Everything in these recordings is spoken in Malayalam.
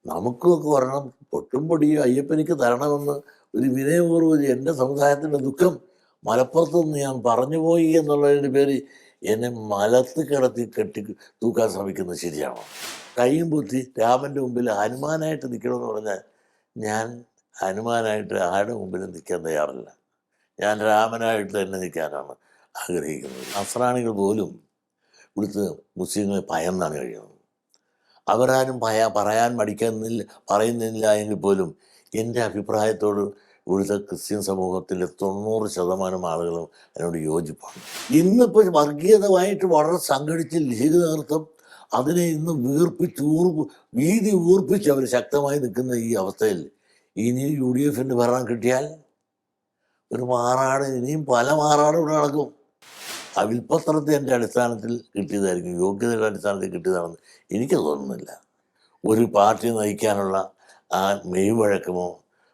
നമുക്കൊക്കെ ഒരെണ്ണം പൊട്ടും പൊടിയോ അയ്യപ്പനിക്ക് തരണമെന്ന് ഒരു വിനയപൂർവ്വം എൻ്റെ സമുദായത്തിൻ്റെ ദുഃഖം മലപ്പുറത്ത് നിന്ന് ഞാൻ പറഞ്ഞു പോയി എന്നുള്ളതിൻ്റെ പേര് എന്നെ മലത്ത് കിടത്തി കെട്ടി തൂക്കാൻ ശ്രമിക്കുന്നത് ശരിയാണോ? കൈയും ബുദ്ധി രാമൻ്റെ മുമ്പിൽ ഹനുമാനായിട്ട് നിൽക്കണമെന്ന് പറഞ്ഞാൽ ഞാൻ ഹനുമാനായിട്ട് ആരുടെ മുമ്പിൽ നിൽക്കാൻ തയ്യാറില്ല. ഞാൻ രാമനായിട്ട് തന്നെ നിൽക്കാനാണ് ആഗ്രഹിക്കുന്നത്. നസ്രാണികൾ പോലും ഇവിടുത്തെ മുസ്ലിങ്ങളെ ഭയന്നാണ് കഴിയുന്നത്. അവരാരും പറയാൻ പറയുന്നില്ല എങ്കിൽ പോലും എൻ്റെ അഭിപ്രായത്തോട് ഇവിടുത്തെ ക്രിസ്ത്യൻ സമൂഹത്തിലെ 90% ആളുകളും അതിനോട് യോജിപ്പാണ്. ഇന്നിപ്പോൾ വർഗീയതമായിട്ട് വളരെ സംഘടിച്ച് ലീഗ് നേതൃത്വം അതിനെ ഇന്ന് വീതി ഊർപ്പിച്ച് അവർ ശക്തമായി നിൽക്കുന്ന ഈ അവസ്ഥയിൽ ഇനി UDFൻ്റെ ഭരണം കിട്ടിയാൽ ഒരു മാറാട്, ഇനിയും പല മാറാടും ഇവിടെ നടക്കും. ആ വിൽപ്പത്രത്തിൻ്റെ അടിസ്ഥാനത്തിൽ കിട്ടിയതായിരിക്കും, യോഗ്യതയുടെ അടിസ്ഥാനത്തിൽ കിട്ടിയതാണെന്ന് എനിക്ക് തോന്നുന്നില്ല. ഒരു പാർട്ടി നയിക്കാനുള്ള ആ മെയ്വഴക്കമോ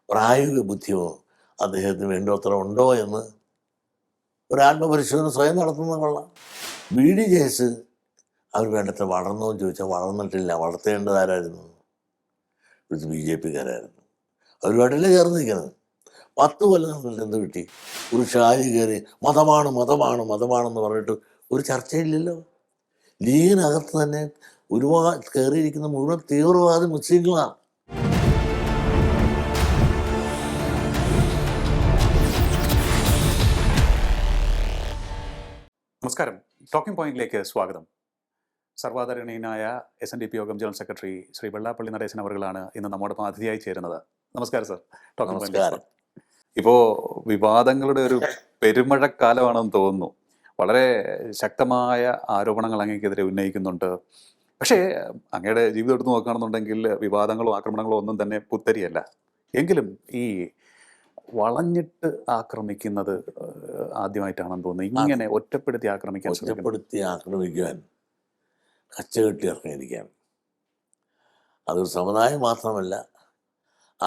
പ്രായോഗിക ബുദ്ധിയോ അദ്ദേഹത്തിന് വേണ്ടത്ര ഉണ്ടോ എന്ന് ഒരു ആത്മപരിശോധന സ്വയം നടത്തുന്നത് കൊള്ളാം. BDJS അവർ വേണ്ടത്ര വളർന്നോ എന്ന് ചോദിച്ചാൽ വളർന്നിട്ടില്ല. വളർത്തേണ്ടതാരായിരുന്നു? ഇവിടുത്തെ BJPക്കാരായിരുന്നു. അവരുമായിട്ടല്ലേ ചേർന്ന് നിൽക്കുന്നത്. 10 കൊല്ലം എന്ത് കിട്ടി? ഒരു ഷാജി കയറി മതമാണെന്ന് പറഞ്ഞിട്ട് ഒരു ചർച്ചയില്ലല്ലോ. ലീഗിനകത്ത് തന്നെ ഒരുപാട് കയറിയിരിക്കുന്ന മുഴുവൻ തീവ്രവാദി മുസ്ലിങ്ങളാണ്. നമസ്കാരം. ടോക്കിംഗ് പോയിന്റിലേക്ക് സ്വാഗതം. സർവാദരണീയനായ SNDP യോഗം ജനറൽ സെക്രട്ടറി ശ്രീ വെള്ളാപ്പള്ളി നടേശൻ അവர்களാണ് ഇന്ന് നമ്മോടൊപ്പം അതിഥിയായി ചേരുന്നത്. നമസ്കാരം സർ. Talking point. ഇപ്പോൾ വിവാദങ്ങളുടെ ഒരു പെരുമഴക്കാലമാണെന്ന് തോന്നുന്നു. വളരെ ശക്തമായ ആരോപണങ്ങൾ അങ്ങേക്കെതിരെ ഉന്നയിക്കുന്നുണ്ട്. പക്ഷേ അങ്ങയുടെ ജീവിതം എടുത്ത് നോക്കുകയാണെന്നുണ്ടെങ്കിൽ വിവാദങ്ങളോ ആക്രമണങ്ങളോ ഒന്നും തന്നെ പുത്തരിയല്ല. എങ്കിലും ഈ വളഞ്ഞിട്ട് ആക്രമിക്കുന്നത് ആദ്യമായിട്ടാണെന്ന് തോന്നുന്നു. ഇങ്ങനെ ഒറ്റപ്പെടുത്തി ആക്രമിക്കാൻ കച്ചകെട്ടി ഇറങ്ങിയിരിക്കുകയാണ്. അതൊരു സമുദായം മാത്രമല്ല,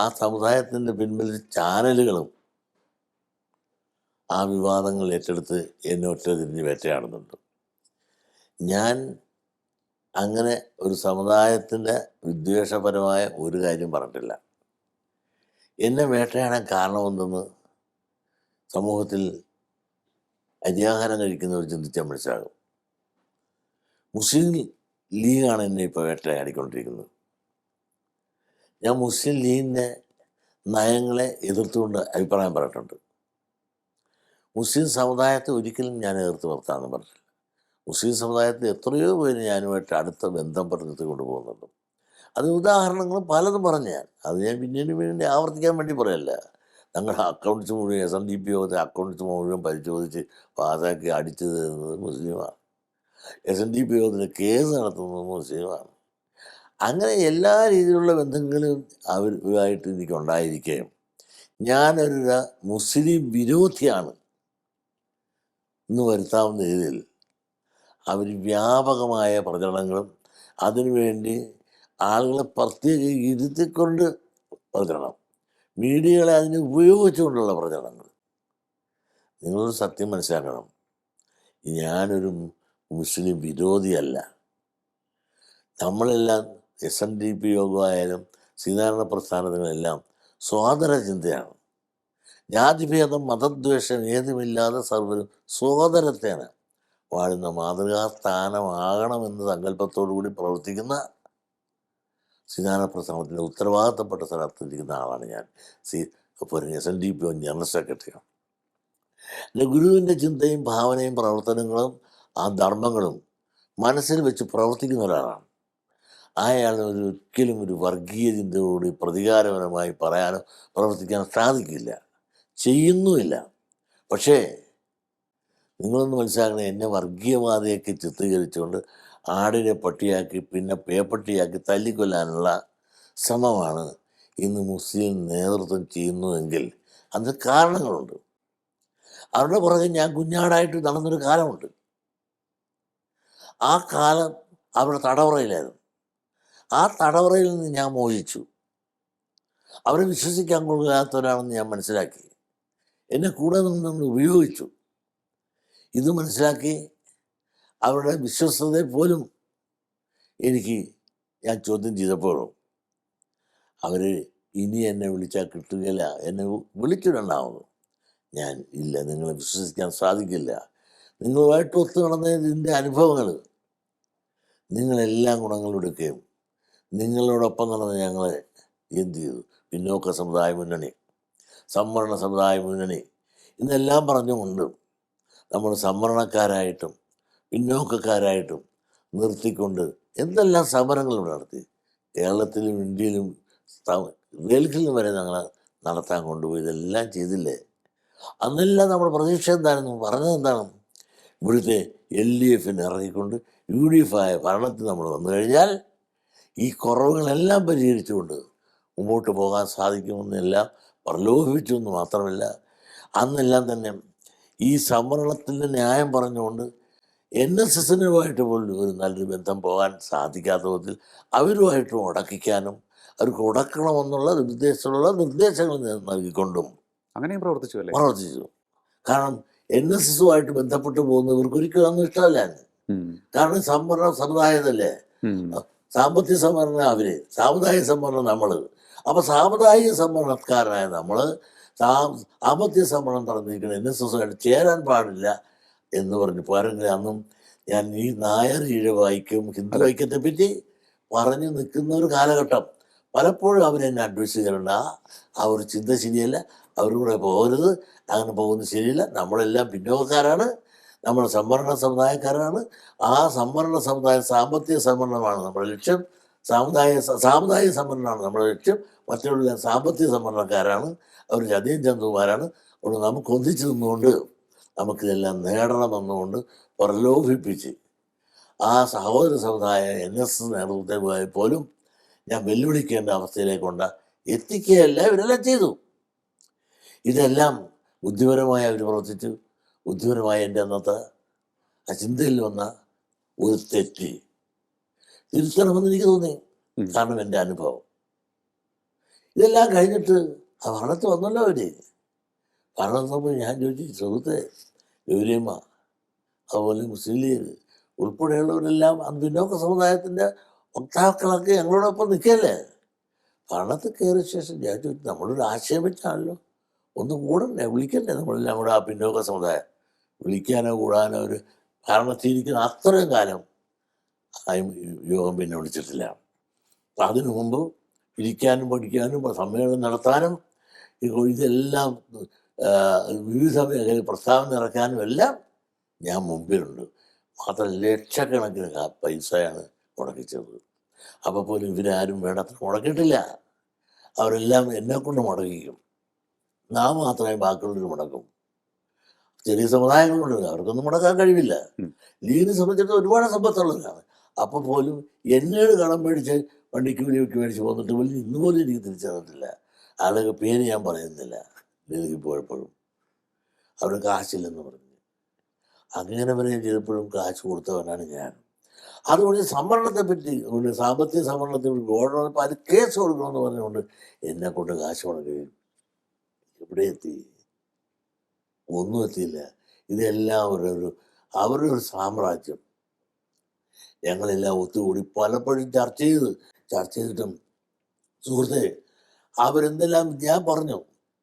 ആ സമുദായത്തിൻ്റെ പിൻപിൽ ചാനലുകളും ആ വിവാദങ്ങൾ ഏറ്റെടുത്ത് എന്നെ ഒറ്റ തിരിഞ്ഞ് വേട്ടയാടുന്നുണ്ട്. ഞാൻ അങ്ങനെ ഒരു സമുദായത്തിൻ്റെ വിദ്വേഷപരമായ ഒരു കാര്യം പറഞ്ഞിട്ടില്ല. എന്നെ വേട്ടയാടാൻ കാരണമെന്തെന്ന് സമൂഹത്തിൽ അരിയാഹാരം കഴിക്കുന്നവർ ചിന്തിച്ചാൽ മനസ്സിലാകും. മുസ്ലിം ലീഗാണ് എന്നെ ഇപ്പോൾ വേട്ടയാടിക്കൊണ്ടിരിക്കുന്നത്. ഞാൻ മുസ്ലിം ലീഗിൻ്റെ നയങ്ങളെ എതിർത്തുകൊണ്ട് അഭിപ്രായം പറഞ്ഞിട്ടുണ്ട്. മുസ്ലിം സമുദായത്തെ ഒരിക്കലും ഞാൻ എതിർത്ത് നിർത്താമെന്ന് പറഞ്ഞിട്ടില്ല. മുസ്ലിം സമുദായത്തിൽ എത്രയോ പേര് ഞാനുമായിട്ട് അടുത്ത ബന്ധം പറഞ്ഞിട്ട് കൊണ്ടുപോകുന്നുണ്ട്. അത് ഉദാഹരണങ്ങൾ പലതും പറഞ്ഞു അത് ഞാൻ പിന്നീട് വേണ്ടി ആവർത്തിക്കാൻ വേണ്ടി പറയല്ല. ഞങ്ങളുടെ അക്കൗണ്ട്സ് മുഴുവൻ SNDP യോഗത്തെ അക്കൗണ്ട്സ് മുഴുവൻ പരിശോധിച്ച് പാസ്സാക്കി അടിച്ചു തരുന്നത് മുസ്ലിമാണ്. SNDP യോഗത്തിന് കേസ് നടത്തുന്നത് മുസ്ലിമാണ്. അങ്ങനെ എല്ലാ രീതിയിലുള്ള ബന്ധങ്ങളും അവരുമായിട്ട് എനിക്കുണ്ടായിരിക്കുകയും ഞാനൊരു മുസ്ലിം വിരോധിയാണ് എന്ന് വരുത്താവുന്ന രീതിയിൽ അവർ വ്യാപകമായ പ്രചരണങ്ങളും അതിനുവേണ്ടി ആളുകളെ പ്രത്യേക ഇരുത്തിക്കൊണ്ട് പ്രചരണം, മീഡിയകളെ അതിന് ഉപയോഗിച്ചുകൊണ്ടുള്ള പ്രചരണങ്ങൾ. നിങ്ങളൊരു സത്യം മനസ്സിലാക്കണം, ഞാനൊരു മുസ്ലിം വിരോധിയല്ല. നമ്മളെല്ലാം SNDP യോഗമായാലും ശ്രീനാരായണ പ്രസ്ഥാനങ്ങളെല്ലാം സോദര ചിന്തയാണ്. ജാതിഭേദം മതദ്വേഷം ഏതുമില്ലാതെ സർവ്വരും സോദരത്തെയാണ് വാഴുന്ന മാതൃകാസ്ഥാനമാകണമെന്ന സങ്കല്പത്തോടു കൂടി പ്രവർത്തിക്കുന്ന ശ്രീനാരായണ പ്രസ്ഥാനത്തിൻ്റെ ഉത്തരവാദിത്തപ്പെട്ട സ്ഥലത്തിരിക്കുന്ന ആളാണ് ഞാൻ. SNDP ജനറൽ സെക്രട്ടറിയാണ്. എൻ്റെ ഗുരുവിൻ്റെ ചിന്തയും ഭാവനയും പ്രവർത്തനങ്ങളും ആ ധർമ്മങ്ങളും മനസ്സിൽ വെച്ച് പ്രവർത്തിക്കുന്ന ഒരാളാണ്. അയാൾ ഒരിക്കലും ഒരു വർഗീയ ചിന്തയോട് പ്രതികാരപരമായി പറയാനോ പ്രവർത്തിക്കാനോ സാധിക്കില്ല, ചെയ്യുന്നുമില്ല. പക്ഷേ നിങ്ങളൊന്ന് മനസ്സിലാക്കണം, എന്നെ വർഗീയവാദിയൊക്കെ ചിത്രീകരിച്ചുകൊണ്ട് ആടിനെ പട്ടിയാക്കി പിന്നെ പേപ്പട്ടിയാക്കി തല്ലിക്കൊല്ലാനുള്ള ശ്രമമാണ് ഇന്ന് മുസ്ലിം നേതൃത്വം ചെയ്യുന്നതെങ്കിൽ അതിന് കാരണങ്ങളുണ്ട്. അവരുടെ പുറകെ ഞാൻ കുഞ്ഞാടായിട്ട് നടന്നൊരു കാലമുണ്ട്. ആ കാലം അവരുടെ തടവറയിലായിരുന്നു. ആ തടവറയിൽ നിന്ന് ഞാൻ മോചിച്ചു. അവരെ വിശ്വസിക്കാൻ കൊള്ളാത്തവരാണെന്ന് ഞാൻ മനസ്സിലാക്കി. എന്നെ കൂടെ നിന്ന് ഉപയോഗിച്ചു. ഇത് മനസ്സിലാക്കി അവരുടെ വിശ്വസ്തതയെ പോലും ഞാൻ ചോദ്യം ചെയ്തപ്പോഴും അവർ ഇനി എന്നെ വിളിച്ചാൽ കിട്ടുകയില്ല, എന്നെ വിളിച്ചിട്ടുണ്ടാവുന്നു. ഞാൻ ഇല്ല, നിങ്ങളെ വിശ്വസിക്കാൻ സാധിക്കില്ല. നിങ്ങളുമായിട്ട് ഒത്തു നടന്നതിൻ്റെ അനുഭവങ്ങൾ, നിങ്ങളെല്ലാം ഗുണങ്ങളും എടുക്കുകയും നിങ്ങളോടൊപ്പം നടന്ന് ഞങ്ങളെ എന്ത് ചെയ്തു? പിന്നോക്ക സമുദായ മുന്നണി, സംവരണ സമുദായ മുന്നണി എന്നെല്ലാം പറഞ്ഞുകൊണ്ട് നമ്മൾ സംവരണക്കാരായിട്ടും പിന്നോക്കക്കാരായിട്ടും നിർത്തിക്കൊണ്ട് എന്തെല്ലാം സമരങ്ങൾ നടത്തി. കേരളത്തിലും ഇന്ത്യയിലും ഡൽഹിയിലും വരെ ഞങ്ങൾ നടത്താൻ കൊണ്ടുപോയി. ഇതെല്ലാം ചെയ്തില്ലേ? അന്നെല്ലാം നമ്മുടെ പ്രതീക്ഷ എന്തായിരുന്നു? പറഞ്ഞത് എന്താണ്? ഇവിടുത്തെ LDF ഇറങ്ങിക്കൊണ്ട് UDF ആയ ഭരണത്തിൽ നമ്മൾ വന്നു കഴിഞ്ഞാൽ ഈ കുറവുകളെല്ലാം പരിഹരിച്ചുകൊണ്ട് മുമ്പോട്ട് പോകാൻ സാധിക്കുമെന്നെല്ലാം പ്രലോഭിപ്പിച്ചു എന്ന് മാത്രമല്ല, അന്നെല്ലാം തന്നെ ഈ സംവരണത്തിൻ്റെ ന്യായം പറഞ്ഞുകൊണ്ട് NSSനുമായിട്ട് പോലും ഒരു നല്ലൊരു ബന്ധം പോകാൻ സാധിക്കാത്ത വിധത്തിൽ അവരുമായിട്ട് ഉടക്കിക്കാനും അവർക്ക് ഉടക്കണമെന്നുള്ള ഉദ്ദേശമുള്ള നിർദ്ദേശങ്ങൾ നൽകിക്കൊണ്ടും അങ്ങനെയും പ്രവർത്തിച്ചു അല്ലേ? പ്രവർത്തിച്ചു. കാരണം NSSുമായിട്ട് ബന്ധപ്പെട്ട് പോകുന്നവർക്ക് ഒരിക്കലും അന്ന് ഇഷ്ടമല്ല. കാരണം സംവരണ സമുദായതല്ലേ, സാമ്പത്തിക സംവരണം അവര്, സാമുദായിക സംവരണം നമ്മൾ. അപ്പോൾ സാമുദായിക സംവരണക്കാരായ നമ്മൾ സാമ്പത്തിക സംവരണം തടഞ്ഞിരിക്കുന്ന NSSുമായിട്ട് ചേരാൻ പാടില്ല എന്ന് പറഞ്ഞ് പോരെങ്കിൽ അന്നും ഞാൻ ഈ നായർ ഈഴവ ഐക്യം ഹിന്ദു ഐക്യത്തെ പറ്റി പറഞ്ഞു നിൽക്കുന്ന ഒരു കാലഘട്ടം. പലപ്പോഴും അവരെന്നെ അഡ്വൈസ് ചെയ്യാറുണ്ട്, ആ ഒരു ചിന്ത ശരിയല്ല, അവരുടെ കൂടെ പോകരുത്, അങ്ങനെ പോകുന്നത് ശരിയല്ല, നമ്മളെല്ലാം പിന്നോക്കക്കാരാണ്, നമ്മൾ സംവരണ സമുദായക്കാരാണ്. ആ സംവരണ സമുദായം സാമ്പത്തിക സംവരണമാണ് നമ്മുടെ ലക്ഷ്യം, സാമുദായിക സംവരണമാണ് നമ്മുടെ ലക്ഷ്യം, മറ്റുള്ള സാമ്പത്തിക സംവരണക്കാരാണ്, അവർ ചതിയും ചന്തുമാരാണ്. അതുകൊണ്ട് നമുക്ക് ഒന്നിച്ചു നിന്നുകൊണ്ട് നമുക്കിതെല്ലാം നേടണമെന്നുകൊണ്ട് പ്രലോഭിപ്പിച്ച് ആ സഹോദര സമുദായ NSS നേതൃത്വത്തെ പോലും ഞാൻ വെല്ലുവിളിക്കേണ്ട അവസ്ഥയിലേക്ക് കൊണ്ട് എത്തിക്കുകയല്ല, ഇവരെല്ലാം ചെയ്തു. ഇതെല്ലാം ബുദ്ധിപരമായി അവർ പ്രവർത്തിച്ചു. ബുദ്ധിപരമായ എൻ്റെ അന്നത്തെ ആ ചിന്തയിൽ വന്ന ഒരു തെറ്റ് തിരുത്തണമെന്ന് എനിക്ക് തോന്നി. കാരണം എൻ്റെ അനുഭവം ഇതെല്ലാം കഴിഞ്ഞിട്ട് ആ ഭരണത്തിൽ വന്നല്ലോ അവര്. ഭരണം വന്നപ്പോൾ ഞാൻ ചോദിച്ചു, സുഹൃത്തെ ഗൗരിയമ്മ, അതുപോലെ മുസ്ലിം ലീഗ് ഉൾപ്പെടെയുള്ളവരെല്ലാം പിന്നോക്ക സമുദായത്തിൻ്റെ വക്താക്കളൊക്കെ ഞങ്ങളോടൊപ്പം നിൽക്കല്ലേ? ഭരണത്തിൽ കയറിയ ശേഷം ഞാൻ ചോദിച്ചു, നമ്മളൊരു ആശയം വെച്ചാണല്ലോ, ഒന്ന് കൂടണ്ടേ, വിളിക്കണ്ടേ നമ്മളെല്ലാം കൂടെ ആ പിന്നോക്ക സമുദായം? വിളിക്കാനോ കൂടാനോ ഒരു ഭരണത്തിരിക്കുന്ന അത്രയും കാലം യോഗം പിന്നെ വിളിച്ചിട്ടില്ല. അപ്പം അതിനു മുമ്പ് ഇരിക്കാനും പഠിക്കാനും സമ്മേളനം നടത്താനും ഇതെല്ലാം വിവിധ മേഖലയിൽ പ്രസ്താവന ഇറക്കാനും എല്ലാം ഞാൻ മുമ്പിലുണ്ട്. മാത്രം ലക്ഷക്കണക്കിന് പൈസയാണ് മുടക്കിച്ചത്. അപ്പോൾ പോലും ഇവരാരും വേണ്ടത്ര മുടക്കിയിട്ടില്ല. അവരെല്ലാം എന്നെക്കൊണ്ട് മുടക്കിക്കും, നാം മാത്രമേ ബാക്കിയുള്ളവർ മുടക്കും. ചെറിയ സമുദായങ്ങളുണ്ട്, അവർക്കൊന്നും മുടക്കാൻ കഴിവില്ല. ലീഗിനെ സംബന്ധിച്ചിടത്തോളം ഒരുപാട് സമ്പത്തുള്ളവരാണ്. അപ്പോൾ പോലും എന്നോട് കടം മേടിച്ച് വണ്ടിക്ക് വിലയ്ക്ക് മേടിച്ച് പോന്നിട്ട് പോലും ഇന്ന് പോലും എനിക്ക് തിരിച്ചു തന്നിട്ടില്ല. ആളുകൾ പേര് ഞാൻ പറയുന്നില്ല. ലീഗിൽ പോയപ്പോഴും അവിടെ കാശില്ലെന്ന് പറഞ്ഞു, അങ്ങനെ വരെ ചെയ്തപ്പോഴും കാശ് കൊടുത്തവനാണ് ഞാൻ. അതുകൊണ്ട് സംവരണത്തെ പറ്റി, സാമ്പത്തിക സംവരണത്തെ പറ്റി ഗവൺമെൻറ് അത് കേസ് കൊടുക്കണമെന്ന് പറഞ്ഞുകൊണ്ട് എന്നെ കൊണ്ട് കാശ് മുടക്കുകയും എവിടെ എത്തി? ഒന്നും എത്തിയില്ല. ഇതെല്ലാം അവരുടെ ഒരു സാമ്രാജ്യം. ഞങ്ങളെല്ലാം ഒത്തുകൂടി പലപ്പോഴും ചർച്ച ചെയ്തിട്ടും സുഹൃത്തെ അവരെന്തെല്ലാം ഞാൻ പറഞ്ഞു,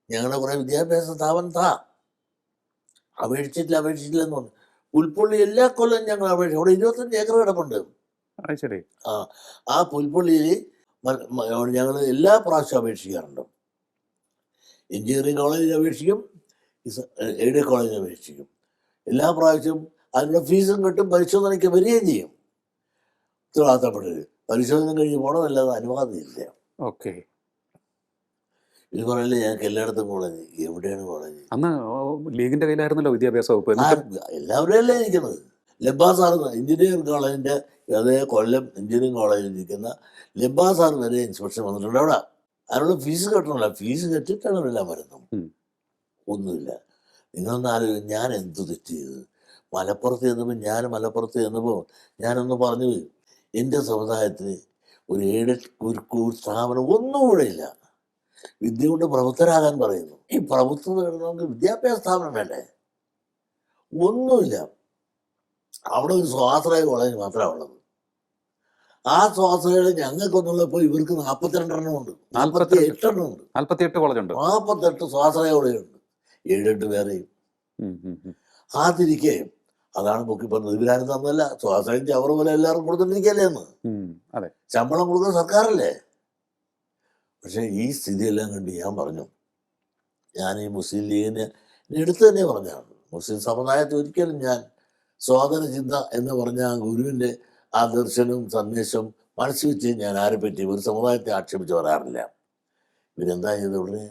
ഞങ്ങളുടെ കുറേ വിദ്യാഭ്യാസ സ്ഥാപനം അപേക്ഷിച്ചില്ലെന്ന് പറഞ്ഞു. പുൽപ്പള്ളി എല്ലാ കൊല്ലം ഞങ്ങൾ അപേക്ഷിച്ചു. അവിടെ 25 ഏക്കർ കിടപ്പുണ്ട്. ആ പുൽപ്പള്ളിയിൽ ഞങ്ങൾ എല്ലാ പ്രാവശ്യവും അപേക്ഷിക്കാറുണ്ട്. എഞ്ചിനീയറിംഗ് കോളേജിൽ അപേക്ഷിക്കും, എയ്ഡഡ് കോളേജിൽ അപേക്ഷിക്കും. എല്ലാ പ്രാവശ്യവും അതിനുള്ള ഫീസും കിട്ടും, പരിശോധനയ്ക്ക് വരികയും ചെയ്യും. ഉത്തരവാദിത്തപ്പെട്ടത് പരിശോധന കഴിഞ്ഞ് പോകണമെന്നല്ലാതെ അനുവാദമില്ല. ഓക്കെ, ഇത് പറയല്ലേ ഞങ്ങൾക്ക് എല്ലായിടത്തും കോളേജ്. എവിടെയാണ് കോളേജ്? അന്ന് ലീഗിന്റെ കയ്യിലായിരുന്നല്ലോ വിദ്യാഭ്യാസ വകുപ്പ്. എല്ലാവരും അല്ലേ ഇരിക്കുന്നത്. ലബാസാർ എഞ്ചിനീയറിംഗ് കോളേജിൻ്റെ അതേ കൊല്ലം എഞ്ചിനീയറിംഗ് കോളേജിൽ ഇരിക്കുന്ന ലബാസാർ വരെ ഇൻസ്പെക്ഷൻ വന്നിട്ടുണ്ട്. അവിടെ അതിനുള്ള ഫീസ് കെട്ടണമല്ല, ഫീസ് കെട്ടിട്ടാണ് എല്ലാം വരുന്നത്. ഒന്നുമില്ല. നിങ്ങളൊന്ന് ആലോചിക്കും, ഞാൻ എന്ത് തെറ്റ് ചെയ്ത് മലപ്പുറത്ത് ചെന്നപ്പോൾ ഞാനൊന്ന് പറഞ്ഞു, എൻ്റെ സമുദായത്തിന് ഒരു എയ്ഡഡ് സ്ഥാപനം ഒന്നും കൂടെ ഇല്ല. വിദ്യ കൊണ്ട് പ്രബുദ്ധരാകാൻ പറയുന്നു. ഈ പ്രബുദ്ധത നമുക്ക് വിദ്യാഭ്യാസ സ്ഥാപനം വേണ്ടേ? ഒന്നുമില്ല. അവിടെ ഒരു സ്വാശ്രയ കോളേജ് മാത്രമാണ് ഉള്ളത്. ആ സ്വാശ്രയകൾ ഞങ്ങൾക്കൊന്നുള്ളപ്പോൾ ഇവർക്ക് 42 ഉണ്ട്, 48 ഉണ്ട്. 48 കോളേജുണ്ട്. 48 സ്വാശ്രയങ്ങളുണ്ട്, 7-8 വേറെയും. ആതിരിക്കെ അതാണ് പൊക്കി പറഞ്ഞത്. ഇവരാരും തന്നല്ല, സ്വാശ്രയം ചവറ് പോലെ എല്ലാവരും കൊടുത്തിട്ടിരിക്കല്ലേ എന്ന്. അതെ, ശമ്പളം കൊടുക്കുന്ന സർക്കാരല്ലേ. പക്ഷെ ഈ സ്ഥിതിയെല്ലാം കണ്ട് ഞാൻ പറഞ്ഞു, ഞാൻ ഈ മുസ്ലിം ലീഗിനെ എടുത്തു തന്നെ പറഞ്ഞാണ്. മുസ്ലിം സമുദായത്തെ ഒരിക്കലും ഞാൻ സ്വാതന്ത്ര്യ ചിന്ത എന്ന് പറഞ്ഞ ആ ഗുരുവിൻ്റെ ആ ദർശനവും സന്ദേശവും മനസ്സിൽ വെച്ച് ഞാൻ ആരെ പറ്റി ഒരു സമുദായത്തെ ആക്ഷേപിച്ച് പറയാറില്ല. ഇവരെന്താ ചെയ്ത് ഉടനെ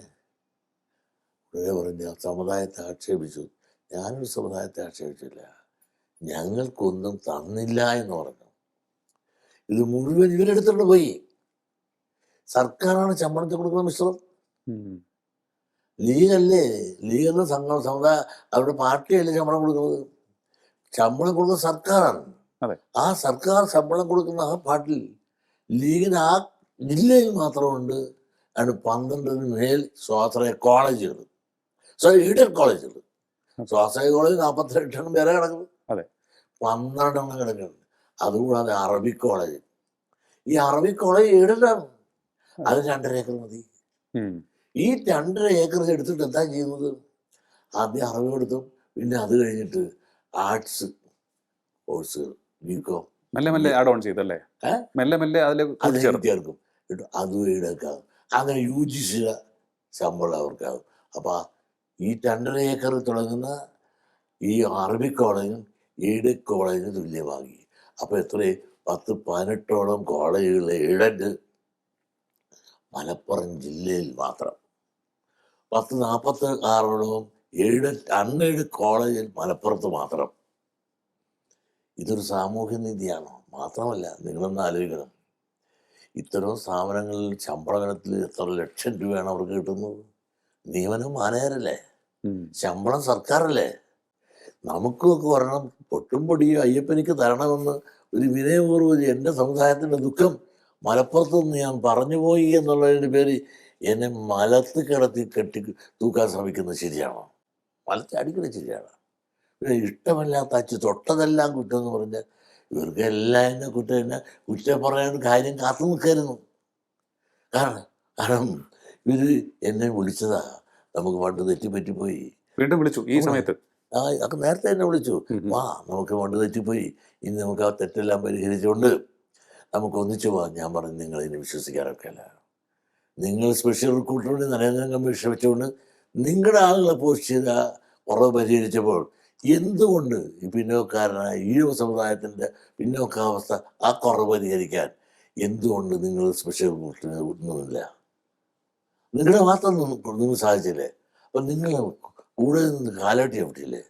പറഞ്ഞ സമുദായത്തെ ആക്ഷേപിച്ചു. ഞാനൊരു സമുദായത്തെ ആക്ഷേപിച്ചില്ല, ഞങ്ങൾക്കൊന്നും തന്നില്ല എന്ന് പറഞ്ഞു. ഇത് മുഴുവൻ ഇവരെടുത്തോണ്ട് പോയി. സർക്കാരാണ് ശമ്പളത്തിൽ കൊടുക്കുന്ന മിശ്രം. ലീഗല്ലേ, ലീഗെന്ന് സമുദായ അവരുടെ പാർട്ടിയല്ലേ ശമ്പളം കൊടുക്കുന്നത്. ശമ്പളം കൊടുക്കുന്ന സർക്കാരാണ്. ആ സർക്കാർ ശമ്പളം കൊടുക്കുന്ന ആ പാർട്ടിയിൽ ലീഗിന് ആ ജില്ലയിൽ മാത്രമുണ്ട് 12 മേൽ സ്വാശ്രയ കോളേജുകൾ, എയ്ഡഡ് കോളേജുകൾ. സ്വാശ്രയ കോളേജ് 48 പേരെ കിടക്കുന്നത്, 12 കിടക്കുന്നുണ്ട്. അതുകൂടാതെ അറബിക് കോളേജ്. ഈ അറബിക് കോളേജ് എയ്ഡഡാണ്. അത് 2.5 ഏക്കർ മതി. ഈ 2.5 ഏക്കർ എടുത്തിട്ട് എന്താ ചെയ്യുന്നത്? ആദ്യം അറബി എടുത്തും, പിന്നെ അത് കഴിഞ്ഞിട്ട് ആർട്സ് കോഴ്സുകൾ, ബികോം മെല്ലെ മെല്ലെ ആഡ് ഓൺ ചെയ്തല്ലേ, മെല്ലെ മെല്ലെ ചേർക്കും. അതും ഈടാക്കാവും. അങ്ങനെ UGC ശമ്പളം അവർക്കാവും. അപ്പൊ ഈ 2.5 ഏക്കർ തുടങ്ങുന്ന ഈ അറബിക് കോളേജും എയ്ഡഡ് കോളേജിന് തുല്യമാക്കി. അപ്പൊ എത്ര 10-18ഓളം കോളേജുകൾ എയ്ഡഡ് മലപ്പുറം ജില്ലയിൽ മാത്രം. 46ഓളം അൺഎയ്ഡഡ് കോളേജിൽ മലപ്പുറത്ത് മാത്രം. ഇതൊരു സാമൂഹ്യ നീതിയാണോ? മാത്രമല്ല, നിങ്ങളൊന്ന് ആലോചിക്കണം, ഇത്തരം സ്ഥാപനങ്ങളിൽ ശമ്പളത്തിൽ എത്ര ലക്ഷം രൂപയാണ് അവർക്ക് കിട്ടുന്നത്? നിയമനം മാനേജരല്ലേ, ശമ്പളം സർക്കാരല്ലേ. നമുക്കൊക്കെ വരണം, പൊട്ടും പൊടിയും അയ്യപ്പനിക്ക് തരണമെന്ന് ഒരു വിനയപൂർവ്വം എൻ്റെ സമുദായത്തിൻ്റെ ദുഃഖം മലപ്പുറത്ത് നിന്ന് ഞാൻ പറഞ്ഞുപോയി എന്നുള്ളതിൻ്റെ പേര് എന്നെ മലത്ത് കിടത്തി തൂക്കാൻ ശ്രമിക്കുന്നത് ശരിയാണോ? മലത്ത് അടിക്കുന്നത് ശരിയാണ്. പിന്നെ ഇഷ്ടമല്ലാത്ത അച്ഛ തൊട്ടതെല്ലാം കുറ്റം എന്ന് പറഞ്ഞാൽ ഇവർക്ക് എല്ലാം എന്നെ കുറ്റം പറയാൻ കാര്യം കാത്തു നിൽക്കായിരുന്നു. കാരണം ഇവർ എന്നെ വിളിച്ചതാ, നമുക്ക് പണ്ട് തെറ്റിപ്പറ്റിപ്പോയി. വീണ്ടും വിളിച്ചു ഈ സമയത്ത്. അതൊക്കെ നേരത്തെ എന്നെ വിളിച്ചു, വാ നമുക്ക് പണ്ട് തെറ്റിപ്പോയി, ഇനി നമുക്ക് ആ തെറ്റെല്ലാം പരിഹരിച്ചുകൊണ്ട് നമുക്ക് ഒന്നിച്ചു പോകാം. ഞാൻ പറഞ്ഞു, നിങ്ങൾ ഇതിനെ വിശ്വസിക്കാറൊക്കെ അല്ല. നിങ്ങൾ സ്പെഷ്യൽ റിക്രൂട്ടറിന് നരേന്ദ്ര കമ്മീഷൻ വെച്ചുകൊണ്ട് നിങ്ങളുടെ ആളുകളെ പോസ്റ്റ് ചെയ്ത കുറവ് പരിഹരിച്ചപ്പോൾ എന്തുകൊണ്ട് ഈ പിന്നോക്കാരനായ ഈഴവ സമുദായത്തിൻ്റെ പിന്നോക്കാവസ്ഥ ആ കുറവ് പരിഹരിക്കാൻ എന്തുകൊണ്ട് നിങ്ങൾ സ്പെഷ്യൽ റിക്രൂട്ടറിന് ഒന്നുമില്ല? നിങ്ങളുടെ മാത്രം നിങ്ങൾ സാധിച്ചില്ലേ? അപ്പം നിങ്ങൾ കൂടെ നിന്ന് കാലാട്ടി ചവിട്ടിയില്ലേ?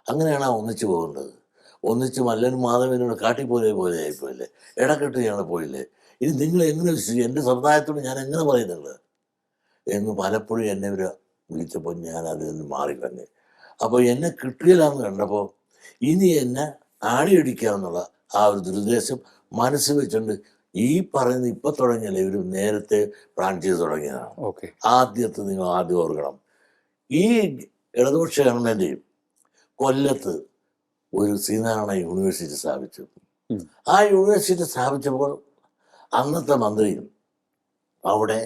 അങ്ങനെയാണ് ആ ഒന്നിച്ചു പോകേണ്ടത്. ഒന്നിച്ച് മല്ലനും മാധവനോട് കാട്ടിപ്പോലെ ആയിപ്പോയില്ലേ, ഇടക്കെട്ട് ഞങ്ങൾ പോയില്ലേ? ഇനി നിങ്ങൾ എങ്ങനെ വിശ്വസിക്കും? എൻ്റെ സമുദായത്തോട് ഞാൻ എങ്ങനെ പറയുന്നത് എന്ന് പലപ്പോഴും എന്നെ ഇവർ വിളിച്ചപ്പോൾ ഞാൻ അതിൽ നിന്ന് മാറിക്കന്നെ. അപ്പോൾ എന്നെ കിട്ടുകയില്ലാന്ന് കണ്ടപ്പോൾ ഇനി എന്നെ ആടിയടിക്കാമെന്നുള്ള ആ ഒരു ദുരുദ്ദേശം മനസ്സിൽ വെച്ചുകൊണ്ട് ഈ പറയുന്ന ഇപ്പം തുടങ്ങിയല്ലേ, ഇവർ നേരത്തെ പ്ലാൻ ചെയ്ത് തുടങ്ങിയതാണ്. ആദ്യത്തെ നിങ്ങൾ ആദ്യം ഓർക്കണം, ഈ ഇടതുപക്ഷ ഗവൺമെൻറ് കൊല്ലത്ത് ഒരു ശ്രീനാരായണ യൂണിവേഴ്സിറ്റി സ്ഥാപിച്ചു. ആ യൂണിവേഴ്സിറ്റി സ്ഥാപിച്ചപ്പോൾ അന്നത്തെ മന്ത്രിയും അവിടെ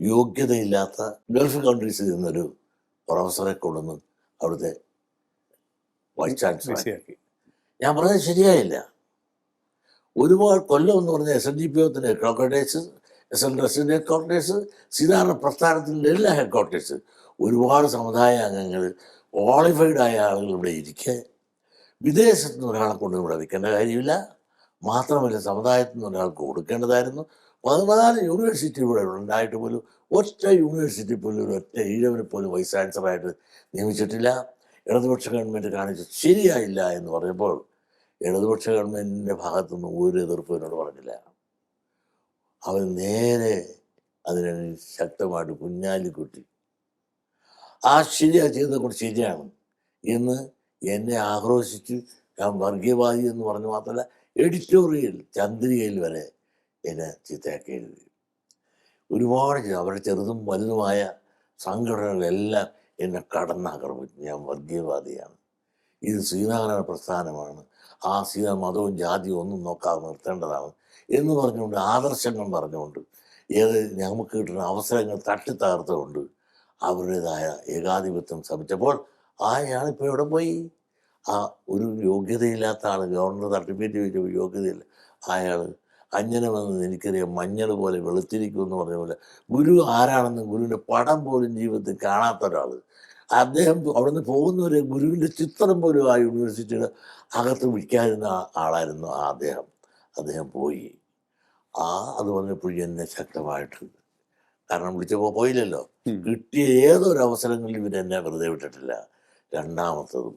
യോഗ്യതയില്ലാത്ത ഗൾഫ് കൺട്രീസിൽ നിന്നൊരു പ്രൊഫസറെ കൊണ്ടുവന്ന് അവിടുത്തെ വൈസ് ചാൻസലറാക്കി. ഞാൻ പറഞ്ഞത് ശരിയായില്ല. ഒരുപാട് കൊല്ലം എന്ന് പറഞ്ഞ SNDP headquarters, SN headquarters, Sreenarayana പ്രസ്ഥാനത്തിൻ്റെ എല്ലാ ഹെഡ്ക്വാർട്ടേഴ്സ്, ഒരുപാട് സമുദായ അംഗങ്ങൾ, ക്വാളിഫൈഡ് ആയ ആളുകൾ ഇവിടെ ഇരിക്കെ വിദേശത്ത് നിന്ന് ഒരാളെ കൊണ്ട് ഇവിടെ വയ്ക്കേണ്ട കാര്യമില്ല. മാത്രമല്ല, സമുദായത്തിൽ നിന്ന് ഒരാൾക്ക് കൊടുക്കേണ്ടതായിരുന്നു. 14 യൂണിവേഴ്സിറ്റി ഇവിടെ ഉണ്ടായിട്ട് പോലും ഒറ്റ യൂണിവേഴ്സിറ്റി പോലും ഒരു ഒറ്റ ഈഴവനെ പോലും വൈസ് ചാൻസലറായിട്ട് നിയമിച്ചിട്ടില്ല. ഇടതുപക്ഷ ഗവൺമെൻറ് കാണിച്ച് ശരിയായില്ല എന്ന് പറഞ്ഞപ്പോൾ ഇടതുപക്ഷ ഗവൺമെൻറ്റിൻ്റെ ഭാഗത്തുനിന്ന് ഒരു എതിർപ്പ് എന്നോട് പറഞ്ഞില്ല. അവർ നേരെ അതിനെ ശക്തമായിട്ട് കുഞ്ഞാലിക്കുട്ടി ആ ചെയ്തത് കൊണ്ട് ശരിയാണ് എന്ന് എന്നെ ആക്രോശിച്ച് ഞാൻ വർഗീയവാദി എന്ന് പറഞ്ഞു. മാത്രമല്ല, എഡിറ്റോറിയൽ ചന്ദ്രികയിൽ വരെ എന്നെ ചീത്തയാക്കി എഴുതി. ഒരുപാട് അവരുടെ ചെറുതും വലുതുമായ സംഘടനകളെല്ലാം എന്നെ കടന്നാക്രമിച്ചു. ഞാൻ വർഗീയവാദിയാണ്, ഇത് ശ്രീനാരായണ പ്രസ്ഥാനമാണ്, ആ മതവും ജാതിയും ഒന്നും നോക്കാതെ നിർത്തേണ്ടതാണ് എന്ന് പറഞ്ഞുകൊണ്ട് ആദർശങ്ങൾ പറഞ്ഞുകൊണ്ട് നമുക്ക് കിട്ടുന്ന അവസരങ്ങൾ തട്ടിത്തകർത്തുകൊണ്ട് അവരുടേതായ ഏകാധിപത്യം ശ്രമിച്ചപ്പോൾ അയാളിപ്പോൾ എവിടെ പോയി? ആ ഒരു യോഗ്യതയില്ലാത്ത ആൾ, ഗവർണർ തട്ടിപ്പേറ്റി വെച്ച യോഗ്യതയില്ല അയാൾ അഞ്ജനം വന്നത് എനിക്കറിയാം, മഞ്ഞൾ പോലെ വെളുത്തിരിക്കുമെന്ന് പറഞ്ഞ പോലെ ഗുരു ആരാണെന്ന് ഗുരുവിൻ്റെ പടം പോലും ജീവിതത്തിൽ കാണാത്ത ഒരാൾ, അദ്ദേഹം അവിടെ നിന്ന് പോകുന്നവരെ ഗുരുവിൻ്റെ ചിത്രം പോലും ആ യൂണിവേഴ്സിറ്റിയുടെ അകത്ത് വിൽക്കാതിരുന്ന ആളായിരുന്നു അദ്ദേഹം പോയി. അത് വന്നപ്പോഴും എന്നെ ശക്തമായിട്ട്, കാരണം വിളിച്ചപ്പോൾ പോയില്ലല്ലോ, കിട്ടിയ ഏതൊരു അവസരങ്ങളിലും ഇവരെന്നെ വെറുതെ വിട്ടിട്ടില്ല. രണ്ടാമത്തതും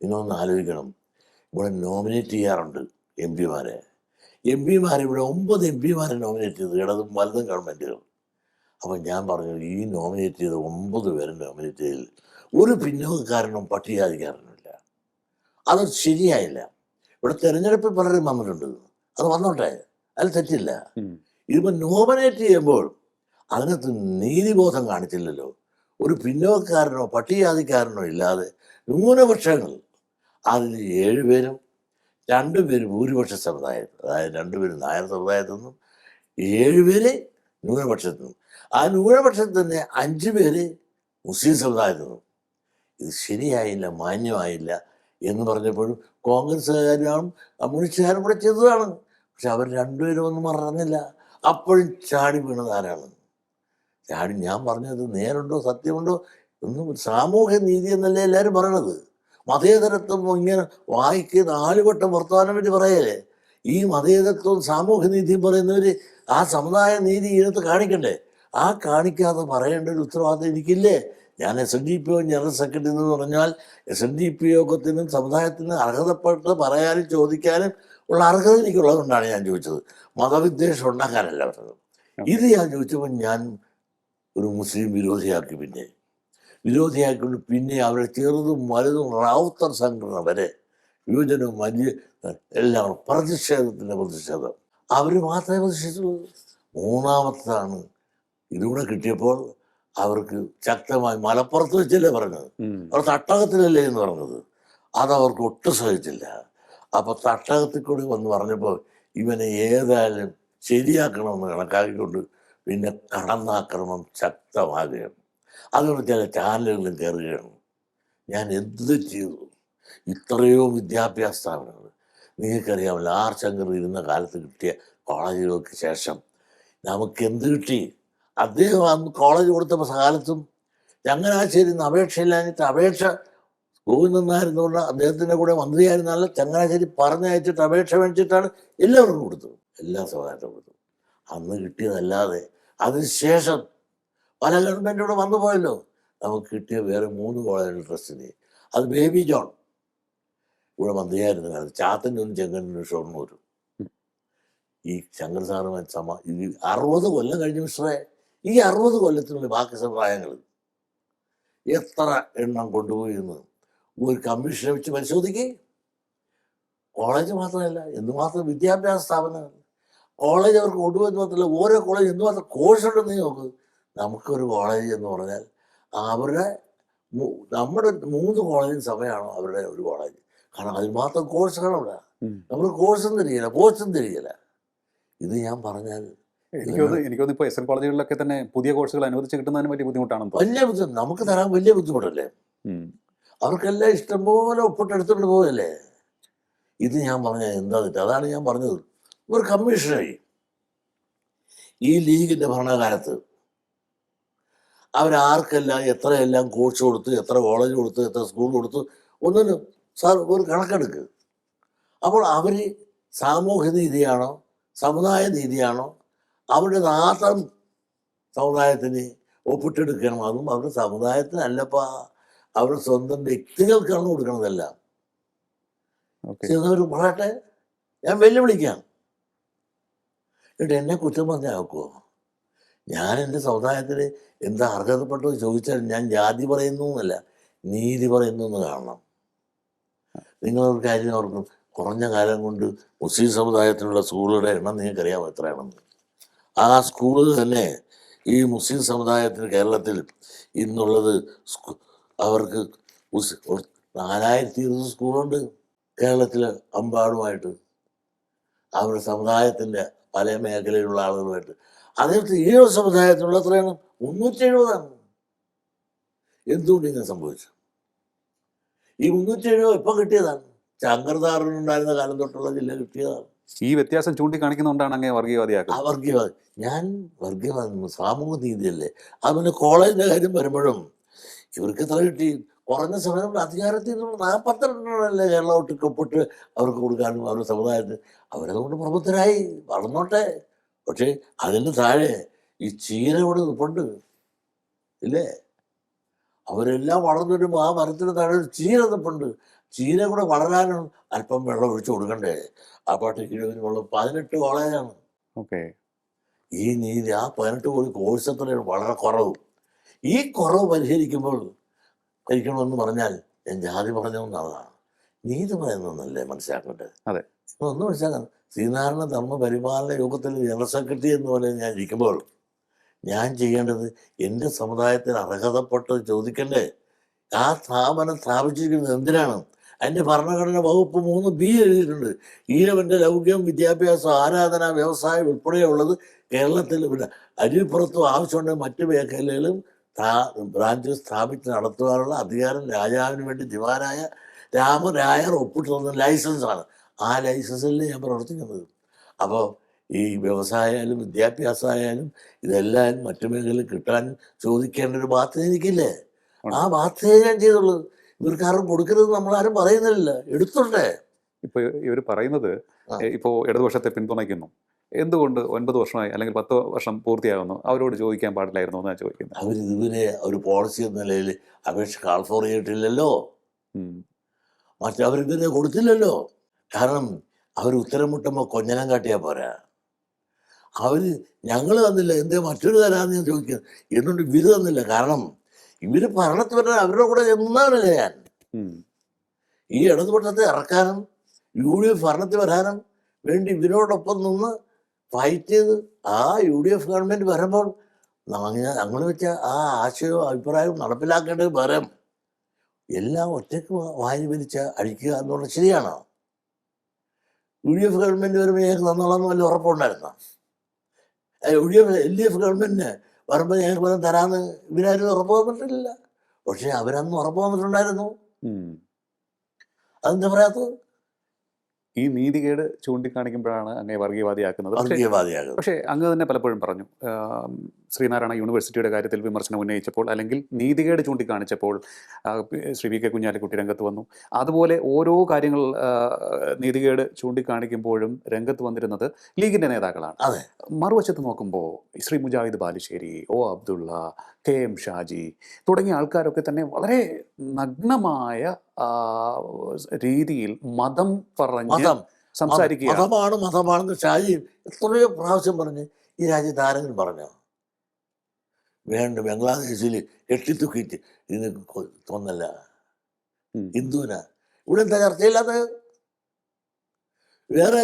നിങ്ങളൊന്ന് ആലോചിക്കണം, ഇവിടെ നോമിനേറ്റ് ചെയ്യാറുണ്ട് എം പിമാരെ ഇവിടെ 9 എം പിമാരെ നോമിനേറ്റ് ചെയ്തു, ഇടതും വലതും ഗവൺമെൻറ്റുകൾ. അപ്പം ഞാൻ പറഞ്ഞു, ഈ നോമിനേറ്റ് ചെയ്ത 9 പേരും നോമിനേറ്റ് ചെയ്തതിൽ ഒരു പിന്നോക്കക്കാരനും പട്ടികജാതിക്കാരനുമില്ല. അത് ശരിയായില്ല. ഇവിടെ തെരഞ്ഞെടുപ്പിൽ പലരും വന്നിട്ടുണ്ട്, അത് വന്നോട്ടെ, അതിൽ തെറ്റില്ല. ഇതിപ്പോൾ നോമിനേറ്റ് ചെയ്യുമ്പോൾ അതിനകത്ത് നീതിബോധം കാണിച്ചില്ലല്ലോ. ഒരു പിന്നോക്കക്കാരനോ പട്ടികജാതിക്കാരനോ ഇല്ലാതെ ന്യൂനപക്ഷങ്ങൾ, അതിൽ 7 പേരും 2 പേര് ഭൂരിപക്ഷ സമുദായത്തിൽ, അതായത് 2 പേര് നായർ സമുദായത്തിൽ നിന്നും 7 പേര് ന്യൂനപക്ഷത്തിൽ നിന്നും, ആ ന്യൂനപക്ഷത്തിൽ തന്നെ 5 പേര് മുസ്ലിം സമുദായത്തിൽ നിന്നും. ഇത് ശരിയായില്ല, മാന്യമായില്ല എന്ന് പറഞ്ഞപ്പോഴും കോൺഗ്രസ്സുകാരും കമ്മ്യൂണിസ്റ്റുകാരും കൂടെ ചെയ്തതാണ്. പക്ഷെ അവർ 2 പേരും ഒന്നും പറഞ്ഞില്ല. അപ്പോഴും ചാടി വീണത് ആരാണ്? ഞാൻ പറഞ്ഞത് നേരുണ്ടോ സത്യമുണ്ടോ ഒന്നും, സാമൂഹ്യ നീതി എന്നല്ലേ എല്ലാവരും പറയണത്. മതേതരത്വം ഇങ്ങനെ വായിക്ക് 4 വട്ടം വർത്തമാനം വേണ്ടി പറയല്ലേ. ഈ മതേതരത്വവും സാമൂഹ്യ നീതിയും പറയുന്നവർ ആ സമുദായ നീതി ഇതിനകത്ത് കാണിക്കണ്ടേ? ആ കാണിക്കാതെ പറയേണ്ട ഒരു ഉത്തരവാദിത്വം എനിക്കില്ലേ? ഞാൻ SNDP ജനറൽ സെക്രട്ടറി എന്ന് പറഞ്ഞാൽ SNDP യോഗത്തിനും സമുദായത്തിനും അർഹതപ്പെട്ട് പറയാനും ചോദിക്കാനും ഉള്ള അർഹത എനിക്കുള്ളതുകൊണ്ടാണ് ഞാൻ ചോദിച്ചത്. മതവിദ്വേഷം ഉണ്ടാക്കാനല്ല പറഞ്ഞത്. ഇത് ഞാൻ ചോദിച്ചപ്പോൾ ഞാൻ ഒരു മുസ്ലിം വിരോധിയാക്കിക്കൊണ്ട് പിന്നെ അവരെ ചെറുതും വലുതും റാവുത്തർ സംഘടന വരെ യുവജനവും എല്ലാം പ്രതിഷേധം അവർ മാത്രമേ പ്രതിഷേധിച്ചുള്ളൂ. മൂന്നാമത്തതാണ് ഇതുകൂടെ കിട്ടിയപ്പോൾ അവർക്ക് ശക്തമായി മലപ്പുറത്ത് വെച്ചല്ലേ പറഞ്ഞത്, അവർ തട്ടകത്തിലല്ലേ എന്ന് പറഞ്ഞത്, അതവർക്ക് ഒട്ടും സഹിച്ചില്ല. അപ്പോൾ തട്ടകത്തിൽ കൂടി വന്ന് പറഞ്ഞപ്പോൾ ഇവനെ ഏതായാലും ശരിയാക്കണമെന്ന് കണക്കാക്കിക്കൊണ്ട് പിന്നെ കടന്നാക്രമണം ശക്തമാകുകയാണ്. അതുകൊണ്ട് ചില ചാനലുകളിലും കയറുകയാണ്. ഞാൻ എന്ത് ചെയ്തു? ഇത്രയോ വിദ്യാഭ്യാസ സ്ഥാപനങ്ങൾ, നിങ്ങൾക്കറിയാമല്ലോ, ആർ ശങ്കർ ഇരുന്ന കാലത്ത് കിട്ടിയ കോളേജുകൾക്ക് ശേഷം നമുക്ക് എന്ത് കിട്ടി? അദ്ദേഹം അന്ന് കോളേജ് കൊടുത്ത കാലത്തും ചങ്ങനാശ്ശേരി നിന്ന് അപേക്ഷയില്ലാഞ്ഞിട്ട് അപേക്ഷ പോകുന്നതായിരുന്നുകൊണ്ട് അദ്ദേഹത്തിൻ്റെ കൂടെ മന്ത്രിയായിരുന്നാലും ചങ്ങനാശ്ശേരി പറഞ്ഞയച്ചിട്ട് അപേക്ഷ മേടിച്ചിട്ടാണ് എല്ലാവർക്കും കൊടുത്തത്, എല്ലാ സമുദായത്തിനും കൊടുത്തത്. അന്ന് കിട്ടിയതല്ലാതെ അതിനുശേഷം പല ഗവൺമെൻറ്റോടെ വന്നു പോയല്ലോ. നമുക്ക് കിട്ടിയ വേറെ 3 കോളേജ് ട്രസ്റ്റിന്, അത് ബേബി ജോൺ ഇവിടെ മന്ത്രിയായിരുന്ന കാലത്ത്, ചാത്തന്നൂരും ചെങ്ങന്നൂരും ഷൊർണൂരും. ഈ ശങ്കർ സാറുമായി ഇത് 60 കൊല്ലം കഴിഞ്ഞ മിശ്രേ, ഈ 60 കൊല്ലത്തിനുള്ളിൽ ബാക്കി സമുദായങ്ങൾ എത്ര എണ്ണം കൊണ്ടുപോയി എന്ന് ഒരു കമ്മീഷനെ വെച്ച് പരിശോധിക്കേ. കോളേജ് മാത്രമല്ല, എന്തുമാത്രം വിദ്യാഭ്യാസ സ്ഥാപനങ്ങൾ, കോളേജ് അവർക്ക് കൊണ്ടുപോയെന്ന് മാത്രമല്ല, ഓരോ കോളേജ് എന്തുമാത്രം കോഴ്സ് ഉണ്ടെന്ന് നോക്ക്. നമുക്കൊരു കോളേജ് എന്ന് പറഞ്ഞാൽ അവരുടെ നമ്മുടെ 3 കോളേജിന് സമയമാണോ അവരുടെ ഒരു കോളേജ്? കാരണം അതിൽ മാത്രം കോഴ്സുകളവിടെ. നമ്മൾ കോഴ്സും തിരിയില്ല, പോസ്റ്റും തിരിയില്ല. ഇത് ഞാൻ പറഞ്ഞാൽ എനിക്കൊന്ന് ഇപ്പോൾ SN കോളേജുകളിലൊക്കെ തന്നെ പുതിയ കോഴ്സുകൾ അനുവദിച്ച് കിട്ടുന്നതിന് വലിയ ബുദ്ധിമുട്ടാണ്. വലിയ ബുദ്ധിമുട്ട് നമുക്ക് തരാൻ വലിയ ബുദ്ധിമുട്ടല്ലേ. അവർക്കെല്ലാം ഇഷ്ടംപോലെ ഒപ്പിട്ടെടുത്തുകൊണ്ട് പോകല്ലേ. ഇത് ഞാൻ പറഞ്ഞ എന്താ തെറ്റ്? അതാണ് ഞാൻ പറഞ്ഞത്. ഒരു കമ്മീഷനായി ഈ ലീഗിൻ്റെ ഭരണകാലത്ത് അവരാർക്കെല്ലാം എത്രയെല്ലാം കോഴ്സ് കൊടുത്ത്, എത്ര കോളേജ് കൊടുത്ത്, എത്ര സ്കൂൾ കൊടുത്ത്, ഒന്നിനും സാർ ഒരു കണക്കെടുക്ക്. അപ്പോൾ അവർ സാമൂഹ്യ നീതിയാണോ സമുദായ നീതിയാണോ അവരുടെ മാത്രം സമുദായത്തിന് ഒപ്പിട്ടെടുക്കണം? അതും അവരുടെ സമുദായത്തിനല്ലപ്പാ, അവരുടെ സ്വന്തം വ്യക്തികൾക്കാണ് കൊടുക്കണതെല്ലാം. ചെന്നവർ പറയട്ടെ, ഞാൻ വെല്ലുവിളിക്കാം. എന്നിട്ട് എന്നെ കുറ്റം പറഞ്ഞാൽ ആക്കുമോ? ഞാൻ എൻ്റെ സമുദായത്തിന് എന്താ അർഹതപ്പെട്ടത് ചോദിച്ചാൽ ഞാൻ ജാതി പറയുന്നു എന്നല്ല, നീതി പറയുന്നു എന്ന് കാണണം. നിങ്ങളൊരു കാര്യം ഓർക്കും, കുറഞ്ഞ കാലം കൊണ്ട് മുസ്ലിം സമുദായത്തിനുള്ള സ്കൂളുകളുടെ എണ്ണം നിങ്ങൾക്കറിയാമോ എത്രയാണെന്ന്? ആ സ്കൂള് തന്നെ ഈ മുസ്ലിം സമുദായത്തിന് കേരളത്തിൽ ഇന്നുള്ളത് അവർക്ക് 4020 സ്കൂളുണ്ട് കേരളത്തിൽ അമ്പാടുമായിട്ട്. അവരുടെ സമുദായത്തിൻ്റെ പല മേഖലയിലുള്ള ആളുകളുമായിട്ട്. അതേപോലെ ഈഴവ സമുദായത്തിലുള്ള എത്രയാണ്? 370. എന്തുകൊണ്ട് ഇങ്ങനെ സംഭവിച്ചു? ഈ 370 എപ്പോൾ കിട്ടിയതാണ്? ചങ്കർദാറിനുണ്ടായിരുന്ന കാലം തൊട്ടുള്ള ജില്ല കിട്ടിയതാണ്. ഈ വ്യത്യാസം ചൂണ്ടിക്കാണിക്കുന്നതുകൊണ്ടാണ് അങ്ങേ ആ വർഗീയവാദിയാക്കുന്നത്. വർഗീയവാദി, ഞാൻ വർഗീയവാദി സാമൂഹ്യ നീതിയല്ലേ. അതുപോലെ കോളേജിൻ്റെ കാര്യം വരുമ്പോഴും ഇവർക്ക് എത്ര കിട്ടി? കുറഞ്ഞ സമയം കൊണ്ട് അധികാരത്തിൽ നിന്ന് 42 കേരള ഒട്ടിക്കൊപ്പിട്ട് അവർക്ക് കൊടുക്കാനും അവരുടെ സമുദായത്തിന് അവരതുകൊണ്ട് പ്രബുദ്ധരായി വളർന്നോട്ടെ. പക്ഷേ അതിന് താഴെ ഈ ചീര ഇവിടെ നിൽപ്പുണ്ട് ഇല്ലേ? അവരെല്ലാം വളർന്നു വരുമ്പോൾ ആ മരത്തിന് താഴെ ഒരു ചീര നിൽപ്പുണ്ട്. ചീര കൂടെ വളരാനും അല്പം വെള്ളം ഒഴിച്ചു കൊടുക്കണ്ടേ? ആ പാട്ട് കീഴവിനുള്ള 18 കോളേജാണ്. ഓക്കെ. ഈ നീതി ആ 18 കോടി കോഴ്സ് എത്രയാണ്? വളരെ കുറവ്. ഈ കുറവ് പരിഹരിക്കണമെന്ന് പറഞ്ഞാൽ ഞാൻ ജാതി പറഞ്ഞൊന്നതാണ്, നീതി പറയുന്നതെന്നല്ലേ മനസ്സിലാക്കട്ടെ. അതെ. ഒന്ന് മനസ്സിലാക്കണം. ശ്രീനാരായണ ധർമ്മ പരിപാലന യോഗത്തിൽ ജനറൽ സെക്രട്ടറി എന്ന് പോലെ ഞാൻ ഇരിക്കുമ്പോൾ ഞാൻ ചെയ്യേണ്ടത് എൻ്റെ സമുദായത്തിന് അർഹതപ്പെട്ടത് ചോദിക്കണ്ടേ? ആ സ്ഥാപനം സ്ഥാപിച്ചിരിക്കുന്നത് എന്തിനാണ്? അതിൻ്റെ ഭരണഘടന വകുപ്പ് 3B എഴുതിയിട്ടുണ്ട്. ഈഴവൻ്റെ ലൗകികം, വിദ്യാഭ്യാസം, ആരാധന, വ്യവസായം ഉൾപ്പെടെയുള്ളത് കേരളത്തിൽ ഇവിടെ അരിപ്പുറത്തും ആവശ്യമുണ്ടെങ്കിൽ മറ്റു മേഖലയിലും ബ്രാഞ്ച് സ്ഥാപിച്ച് നടത്തുവാനുള്ള അധികാരം രാജാവിന് വേണ്ടി ദിവാനായ രാമരായർ ഒപ്പിട്ട് തന്ന ലൈസൻസാണ്. ആ ലൈസൻസിലേ ഞാൻ പ്രവർത്തിക്കുന്നത്. അപ്പോൾ ഈ വ്യവസായമായാലും വിദ്യാഭ്യാസമായാലും ഇതെല്ലാം മറ്റു മേഖലയിൽ കിട്ടാൻ ചോദിക്കേണ്ട ഒരു ബാധ്യത എനിക്കില്ലേ? ആ ബാധ്യത ഞാൻ ചെയ്തുള്ളൂ. ഇവർക്കാരും കൊടുക്കരുത് നമ്മളാരും പറയുന്നില്ല, എടുത്തോട്ടെ. ഇപ്പോൾ ഇവർ പറയുന്നത് ആ. ഇപ്പോൾ ഇടതുപക്ഷത്തെ പിന്തുണയ്ക്കുന്നു. എന്തുകൊണ്ട് 9 വർഷമായി അല്ലെങ്കിൽ 10 വർഷം പൂർത്തിയാകുന്നു അവരോട് ചോദിക്കാൻ പാടില്ലായിരുന്നു എന്നാണ് ചോദിക്കുന്നത്. അവരിതുവരെ ഒരു പോളിസി എന്ന നിലയിൽ അപേക്ഷ കാൾ ഫോർ ചെയ്തിട്ടില്ലല്ലോ. മറ്റവരിതുവരെ കൊടുത്തില്ലല്ലോ. കാരണം അവർ ഉത്തരം മുട്ടുമ്പോൾ കൊഞ്ഞനം കാട്ടിയാൽ പോരാ. അവർ ഞങ്ങൾ തന്നില്ല, എന്തേ മറ്റൊരു തരാമെന്ന് ഞാൻ ചോദിക്കുന്നത്. എന്തുകൊണ്ട് ഇവർ തന്നില്ല? കാരണം ഇവർ ഭരണത്തിൽ വരാൻ അവരുടെ കൂടെ നിന്നവരല്ലേ ഞാൻ. ഈ ഇടതുപക്ഷത്തെ ഇറക്കാനും UDF ഭരണത്തിൽ വരാനും വേണ്ടി ഇവരോടൊപ്പം നിന്ന് ഫൈറ്റ് ചെയ്ത് ആ UDF ഗവൺമെൻറ് വരുമ്പോൾ ഞങ്ങൾ വെച്ച ആ ആശയവും അഭിപ്രായവും നടപ്പിലാക്കേണ്ടത് പകരം എല്ലാം ഒറ്റയ്ക്ക് വാരി വലിച്ച അഴിക്കുക എന്നുള്ളത് ശരിയാണോ? UDF ഗവൺമെൻറ് വരുമ്പോൾ ഞങ്ങൾക്ക് തന്നോളാമെന്ന് വല്ല ഉറപ്പുണ്ടായിരുന്നോ? LDF ഗവൺമെൻറ്റിന് വരുമ്പോൾ ഞങ്ങൾക്ക് വല്ലതും തരാമെന്ന് ഇവരാരും ഉറപ്പ് വന്നിട്ടില്ല. പക്ഷേ അവരന്ന് ഉറപ്പ് വന്നിട്ടുണ്ടായിരുന്നു. അതെന്താ പറയാത്തത്? ഈ നീതികേട് ചൂണ്ടിക്കാണിക്കുമ്പോഴാണ് അങ്ങേ വർഗീയവാദിയാക്കുന്നത്. പക്ഷേ അങ്ങ് തന്നെ പലപ്പോഴും പറഞ്ഞു, ശ്രീനാരായണ യൂണിവേഴ്സിറ്റിയുടെ കാര്യത്തിൽ വിമർശനം ഉന്നയിച്ചപ്പോൾ അല്ലെങ്കിൽ നീതികേട് ചൂണ്ടിക്കാണിച്ചപ്പോൾ ശ്രീ VK കുഞ്ഞാലിക്കുട്ടി രംഗത്ത് വന്നു. അതുപോലെ ഓരോ കാര്യങ്ങൾ നീതികേട് ചൂണ്ടിക്കാണിക്കുമ്പോഴും രംഗത്ത് വന്നിരുന്നത് ലീഗിൻ്റെ നേതാക്കളാണ്. മറുവശത്ത് നോക്കുമ്പോൾ ശ്രീ മുജാഹിദ് ബാലുശ്ശേരി, O അബ്ദുള്ള, KM ഷാജി തുടങ്ങിയ ആൾക്കാരൊക്കെ തന്നെ വളരെ നഗ്നമായ രീതിയിൽ മതം പറഞ്ഞ് സംസാരിക്കുക. മതമാണെന്ന് ഷാജി എത്രയോ പ്രാവശ്യം പറഞ്ഞ് ഈ രാജ്യത്ത് ആരെങ്കിലും പറഞ്ഞോ? വേണ്ട, ബംഗ്ലാദേശിൽ കെട്ടിത്തൂക്കിയിട്ട് ഇതിന് തോന്നല്ല ഹിന്ദുവിനാ. ഇവിടെ എന്താ ചർച്ചയില്ലാത്ത? വേറെ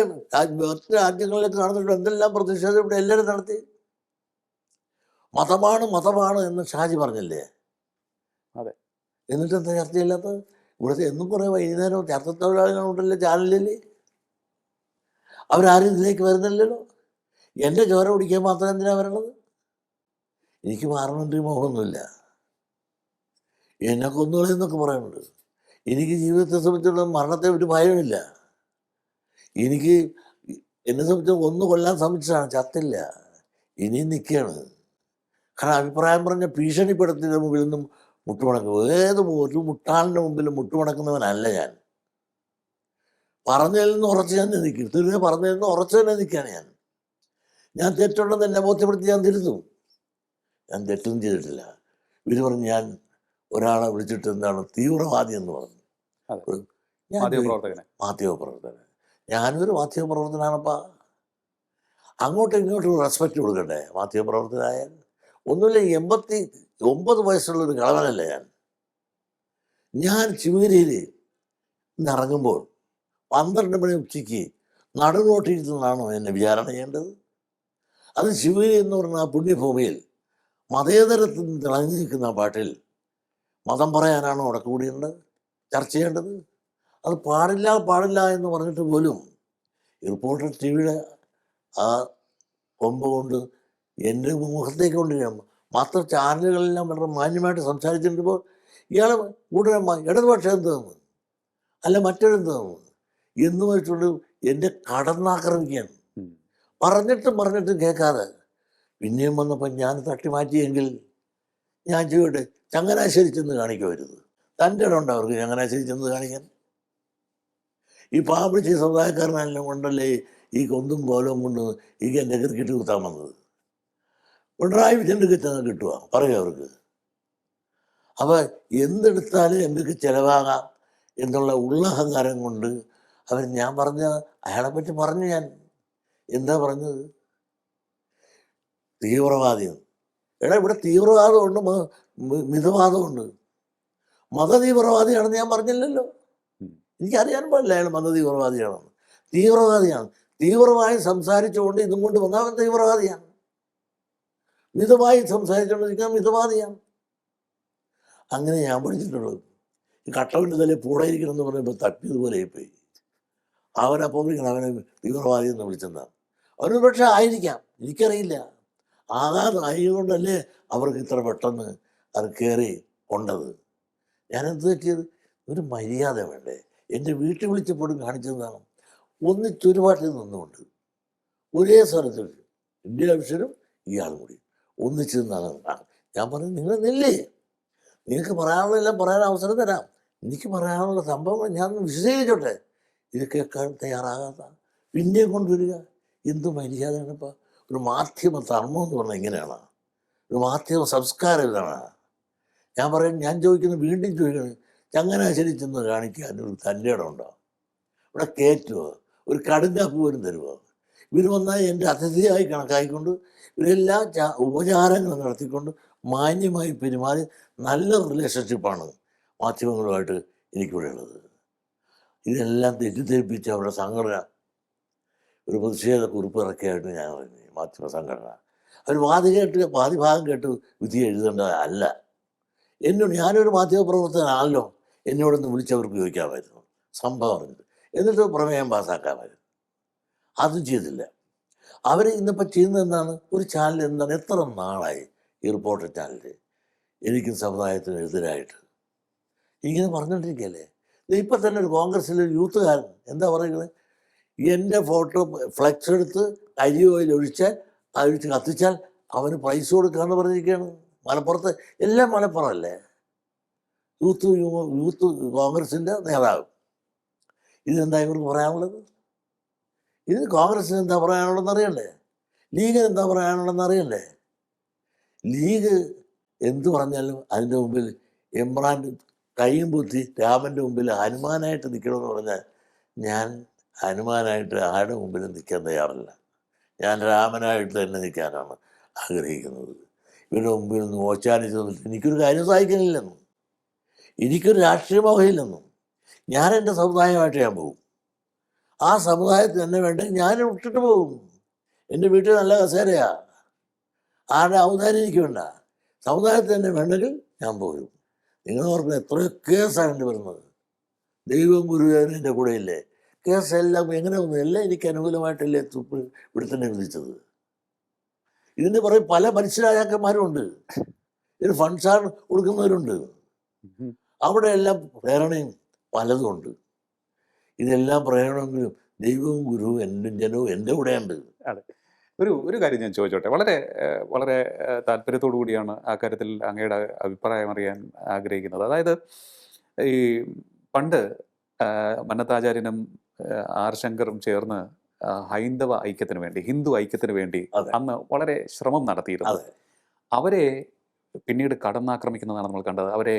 മറ്റ് രാജ്യങ്ങളിലേക്ക് നടന്നിട്ട് എന്തെല്ലാം പ്രതിഷേധം ഇവിടെ എല്ലാവരും നടത്തി. മതമാണ് എന്ന് ഷാജി പറഞ്ഞില്ലേ? അതെ. എന്നിട്ട് എന്താ ചർച്ചയില്ലാത്തത്? ഇവിടുത്തെ എന്നും കുറേ വൈകുന്നേരം ചർച്ച തൊഴിലാളികളുണ്ടല്ലോ ചാനലിൽ. അവരാരും ഇതിലേക്ക് വരുന്നില്ലല്ലോ. എൻ്റെ ചോര കുടിക്കാൻ മാത്രം എന്തിനാണ് വരണത്? എനിക്ക് പാർലമെൻ്ററി മോഹമൊന്നുമില്ല. എന്നെ കൊന്നുകളെന്നൊക്കെ പറയുന്നുണ്ട്. എനിക്ക് ജീവിതത്തെ സംബന്ധിച്ചിടത്തോളം മരണത്തെ ഒരു ഭയമില്ല. എനിക്ക് എന്നെ സംബന്ധിച്ച് ഒന്ന് കൊല്ലാൻ ശ്രമിച്ചതാണ്, ചത്തില്ല, ഇനിയും നിൽക്കുകയാണ്. കാരണം അഭിപ്രായം പറഞ്ഞ ഭീഷണിപ്പെടുത്തിൻ്റെ മുമ്പിൽ നിന്നും മുട്ടുമടക്കും. ഒരു മുട്ടാളിൻ്റെ മുമ്പിൽ മുട്ടുമടക്കുന്നവനല്ല ഞാൻ. പറഞ്ഞതിൽ നിന്ന് ഉറച്ച് തന്നെ നിൽക്കും. തിരികെ പറഞ്ഞതിൽ നിന്ന് ഉറച്ച് തന്നെ നിൽക്കുകയാണ് ഞാൻ. ഞാൻ തെറ്റുണ്ടെന്ന് എന്നെ ബോധ്യപ്പെടുത്തി ഞാൻ തിരുത്തും. ഞാൻ തെറ്റൊന്നും ചെയ്തിട്ടില്ല. ഇവർ പറഞ്ഞ് ഞാൻ ഒരാളെ വിളിച്ചിട്ട് എന്താണ് തീവ്രവാദി എന്ന് പറഞ്ഞു. മാധ്യമപ്രവർത്തകൻ. ഞാനൊരു മാധ്യമപ്രവർത്തനാണപ്പാ. അങ്ങോട്ടും ഇങ്ങോട്ടും റെസ്പെക്റ്റ് കൊടുക്കണ്ടേ മാധ്യമപ്രവർത്തകനായാൽ? ഒന്നുമില്ല, 89 വയസ്സുള്ളൊരു കളവനല്ല ഞാൻ. ഞാൻ ശിവഗിരിയിൽ ഇറങ്ങുമ്പോൾ 12 മണി ഉച്ചയ്ക്ക് നടുറോട്ടിരുന്നാണോ എന്നെ വിചാരണ ചെയ്യേണ്ടത്? അത് ശിവഗിരി എന്ന് പറഞ്ഞ ആ പുണ്യഭൂമിയിൽ മതേതരത്തിൽ തിളങ്ങി നിൽക്കുന്ന പാട്ടിൽ മതം പറയാനാണോ അവിടെ കൂടിയേണ്ടത്, ചർച്ച ചെയ്യേണ്ടത്? അത് പാടില്ല എന്ന് പറഞ്ഞിട്ട് പോലും റിപ്പോർട്ടർ ടി വിയുടെ ആ കൊമ്പ് കൊണ്ട് എൻ്റെ മുഖത്തേക്ക് കൊണ്ടിരിക്കാം. മാത്രം ചാനലുകളെല്ലാം വളരെ മാന്യമായിട്ട് സംസാരിച്ചിട്ടുമ്പോൾ ഇയാൾ കൂടുതൽ ഇടതുപക്ഷം എന്ത് തന്നു, അല്ല മറ്റൊരെന്ത് തന്നു എന്ന് വെച്ചുകൊണ്ട് എന്നെ കടന്നാക്രമിക്കുകയാണ്. പറഞ്ഞിട്ടും കേൾക്കാതെ പിന്നെയും വന്നപ്പോൾ ഞാൻ തട്ടി മാറ്റിയെങ്കിൽ ഞാൻ ചെയ്യട്ടെ, ചങ്ങനാശ്ശേരി ചെന്ന് കാണിക്കുമായിരുന്നു. തൻ്റെ ഇടമുണ്ട് അവർക്ക് ചങ്ങനാശ്ശേരി ചെന്ന് കാണിക്കാൻ? ഈ പാപിടിച്ച സമുദായക്കാരനെല്ലാം കൊണ്ടല്ലേ ഈ കൊന്തും കോലവും കൊണ്ട് ഈ എൻ്റെ ക്രിക്കറ്റ് കുത്താൻ വന്നത്. പിണറായി വിജയൻ്റെ ചെന്ന് കിട്ടുക പറയുക അവർക്ക്. അപ്പോൾ എന്തെടുത്താലും എന്തൊക്കെ ചിലവാകാം എന്നുള്ള ഉള്ളഹങ്കാരം കൊണ്ട് അവർ ഞാൻ പറഞ്ഞ അയാളെ പറ്റി പറഞ്ഞു. ഞാൻ എന്താ പറഞ്ഞത്? തീവ്രവാദിയാണ്. എടാ, ഇവിടെ തീവ്രവാദമുണ്ട്, മിതവാദമുണ്ട്. മതതീവ്രവാദിയാണെന്ന് ഞാൻ പറഞ്ഞില്ലല്ലോ. എനിക്കറിയാൻ പാടില്ല അയാൾ മതതീവ്രവാദിയാണെന്ന്. തീവ്രവാദിയാണ്. തീവ്രമായി സംസാരിച്ചുകൊണ്ട് ഇതും കൊണ്ട് വന്നാൽ അവൻ തീവ്രവാദിയാണ്. മിതമായി സംസാരിച്ചുകൊണ്ടിരിക്കാൻ മിതവാദിയാണ്. അങ്ങനെ ഞാൻ പഠിച്ചിട്ടുള്ളത്. ഈ കട്ടവിൻ്റെ തലേ പൂടയിരിക്കണം എന്ന് പറയുമ്പോൾ തപ്പിയതുപോലെ ആയിപ്പോയി. അവനപ്പോൾ അവനെ തീവ്രവാദി എന്ന് വിളിച്ചെന്താണ്. അവന് പക്ഷേ ആയിരിക്കാം, എനിക്കറിയില്ല. ആകാതായതുകൊണ്ടല്ലേ അവർക്ക് ഇത്ര പെട്ടെന്ന് അത് കയറി കൊണ്ടത്. ഞാനെന്ത് തെറ്റിയത്? ഒരു മര്യാദ വേണ്ടേ? എൻ്റെ വീട്ടിൽ വിളിച്ചപ്പോഴും കാണിച്ചതാണ്. ചുരുപാട്ടിൽ നിന്നുകൊണ്ട് ഒരേ സ്ഥലത്തിൽ എൻ്റെ ആവശ്യനും ഇയാളും കൂടി ഒന്നിച്ച് നിന്നാണ്. ഞാൻ പറഞ്ഞു, നിങ്ങൾ നില്ലേ, നിങ്ങൾക്ക് പറയാനുള്ളതെല്ലാം പറയാൻ അവസരം തരാം. എനിക്ക് പറയാനുള്ള സംഭവം ഞാൻ വിശദീകരിച്ചോട്ടെ. ഇത് കേൾക്കാൻ തയ്യാറാകാത്ത പിന്നെ കൊണ്ടുവരിക. എന്ത് മര്യാദയാണ്? ഇപ്പോൾ ഒരു മാധ്യമ ധർമ്മം എന്ന് പറഞ്ഞാൽ ഇങ്ങനെയാണ്. ഒരു മാധ്യമ സംസ്കാരം ഇതാണ്. ഞാൻ പറയും, ഞാൻ ചോദിക്കുന്നത് വീണ്ടും ചോദിക്കുന്നത്, ചങ്ങനാശ്ശേരി ചെന്ന് കാണിക്കാൻ ഒരു തൻ്റെ ഇടം ഉണ്ടോ? ഇവിടെ കയറ്റുമോ? ഒരു കടുങ്കാപ്പ് പോലും തരുമോ? ഇവർ വന്നാൽ എൻ്റെ അതിഥിയായി കണക്കാക്കിക്കൊണ്ട് ഇവരെല്ലാം ഉപചാരങ്ങൾ നടത്തിക്കൊണ്ട് മാന്യമായി പെരുമാറി നല്ല റിലേഷൻഷിപ്പാണ് മാധ്യമങ്ങളുമായിട്ട് എനിക്കിവിടെ ഉള്ളത്. ഇതെല്ലാം തെറ്റിദ്ധരിപ്പിച്ച് അവരുടെ സംഘടന ഒരു പ്രതിഷേധ കുറിപ്പ് ഇറക്കിയായിട്ട് ഞാൻ പറഞ്ഞു. മാധ്യമ സംഘടന അവർ പാതിഭാഗം കേട്ട് വിധി എഴുതേണ്ടതല്ല. ഞാനൊരു മാധ്യമ പ്രവർത്തകനാണല്ലോ, എന്നോടൊന്ന് വിളിച്ചവർക്ക് ചോദിക്കാമായിരുന്നു, സംഭവം അറിഞ്ഞത്, എന്നിട്ട് പ്രമേയം പാസ്സാക്കാമായിരുന്നു. അതും ചെയ്തില്ല. അവർ ഇന്നിപ്പോൾ ചെയ്യുന്നത് എന്താണ്? ഒരു ചാനൽ എന്താണ്, എത്ര നാളായി ഈ റിപ്പോർട്ടർ ചാനൽ എനിക്കും സമുദായത്തിനും എതിരായിട്ട് ഇങ്ങനെ പറഞ്ഞുകൊണ്ടിരിക്കുകയല്ലേ. ഇപ്പം തന്നെ ഒരു കോൺഗ്രസ്സിലെ യൂത്തുകാരൻ എന്താ പറയുന്നത്? എൻ്റെ ഫോട്ടോ ഫ്ലെക്സ് എടുത്ത് അരി ഓയിൽ ഒഴിച്ച് കത്തിച്ചാൽ അവന് പൈസ കൊടുക്കാമെന്ന് പറഞ്ഞിരിക്കുകയാണ്. മലപ്പുറത്ത് എല്ലാം മലപ്പുറമല്ലേ, യൂത്ത് കോൺഗ്രസിൻ്റെ നേതാവ്. ഇതെന്താ ഇവർക്ക് പറയാനുള്ളത്? ഇത് കോൺഗ്രസിന് എന്താ പറയാനുള്ളതെന്ന് അറിയണ്ടേ? ലീഗിന് എന്താ പറയാനുള്ളതെന്ന് അറിയണ്ടേ? ലീഗ് എന്തു പറഞ്ഞാലും അതിൻ്റെ മുമ്പിൽ ഇമ്രാൻ കൈയും പൊത്തി രാമൻ്റെ മുമ്പിൽ ഹനുമാനായിട്ട് നിൽക്കണമെന്ന് പറഞ്ഞാൽ ഞാൻ ഹനുമാനായിട്ട് ആരുടെ മുമ്പിലും നിൽക്കാൻ തയ്യാറില്ല. ഞാൻ രാമനായിട്ട് തന്നെ നിൽക്കാനാണ് ആഗ്രഹിക്കുന്നത്. ഇവരുടെ മുമ്പിൽ നിന്ന് ഓച്ചാനിച്ച് നിന്നിട്ട് എനിക്കൊരു കാര്യം സഹായിക്കുന്നില്ലെന്നും എനിക്കൊരു രാഷ്ട്രീയ മോഹമില്ലെന്നും ഞാൻ എൻ്റെ സമുദായമായിട്ട് ഞാൻ പോകും. ആ സമുദായത്തിൽ തന്നെ വേണ്ടെങ്കിൽ ഞാൻ വിട്ടിട്ട് പോകും. എൻ്റെ വീട്ടിൽ നല്ല കസേരയാ, ആരുടെ ഔദാര്യം എനിക്ക് വേണ്ട. സമുദായത്തിൽ തന്നെ വേണ്ടെങ്കിൽ ഞാൻ പോകും. നിങ്ങൾ ഓർക്കുന്ന എത്രയോ കേസാണ് എൻ്റെ വരുന്നത്. ദൈവം ഗുരുവായൂരും എൻ്റെ കൂടെ ഇല്ലേ? കേസെല്ലാം എങ്ങനെ വന്നു? എല്ലാം എനിക്ക് അനുകൂലമായിട്ടല്ലേ ഇവിടെ തന്നെ വിധിച്ചത്. ഇതിന് പറയും പല മനുഷ്യരാജാക്കന്മാരും ഉണ്ട്, ഇതിന് ഫണ്ട്സാണ് കൊടുക്കുന്നവരുണ്ട്. അവിടെയെല്ലാം പ്രേരണയും പലതുമുണ്ട്. ഇതെല്ലാം പ്രേരണമെങ്കിലും ദൈവവും ഗുരുവും എൻ്റെ ജനവും എൻ്റെ കൂടെയുണ്ട്. അതെ, ഒരു കാര്യം ഞാൻ ചോദിച്ചോട്ടെ. വളരെ വളരെ താല്പര്യത്തോടു കൂടിയാണ് ആ കാര്യത്തിൽ അങ്ങയുടെ അഭിപ്രായം അറിയാൻ ആഗ്രഹിക്കുന്നത്. അതായത് ഈ പണ്ട് മന്നത്താചാര്യനും ആർ ശങ്കറും ചേർന്ന് ഹൈന്ദവ ഐക്യത്തിന് വേണ്ടി, ഹിന്ദു ഐക്യത്തിന് വേണ്ടി അന്ന് വളരെ ശ്രമം നടത്തിയിരുന്നു. അവരെ പിന്നീട് കടന്നാക്രമിക്കുന്നതാണ് നമ്മൾ കണ്ടത്. അവരെ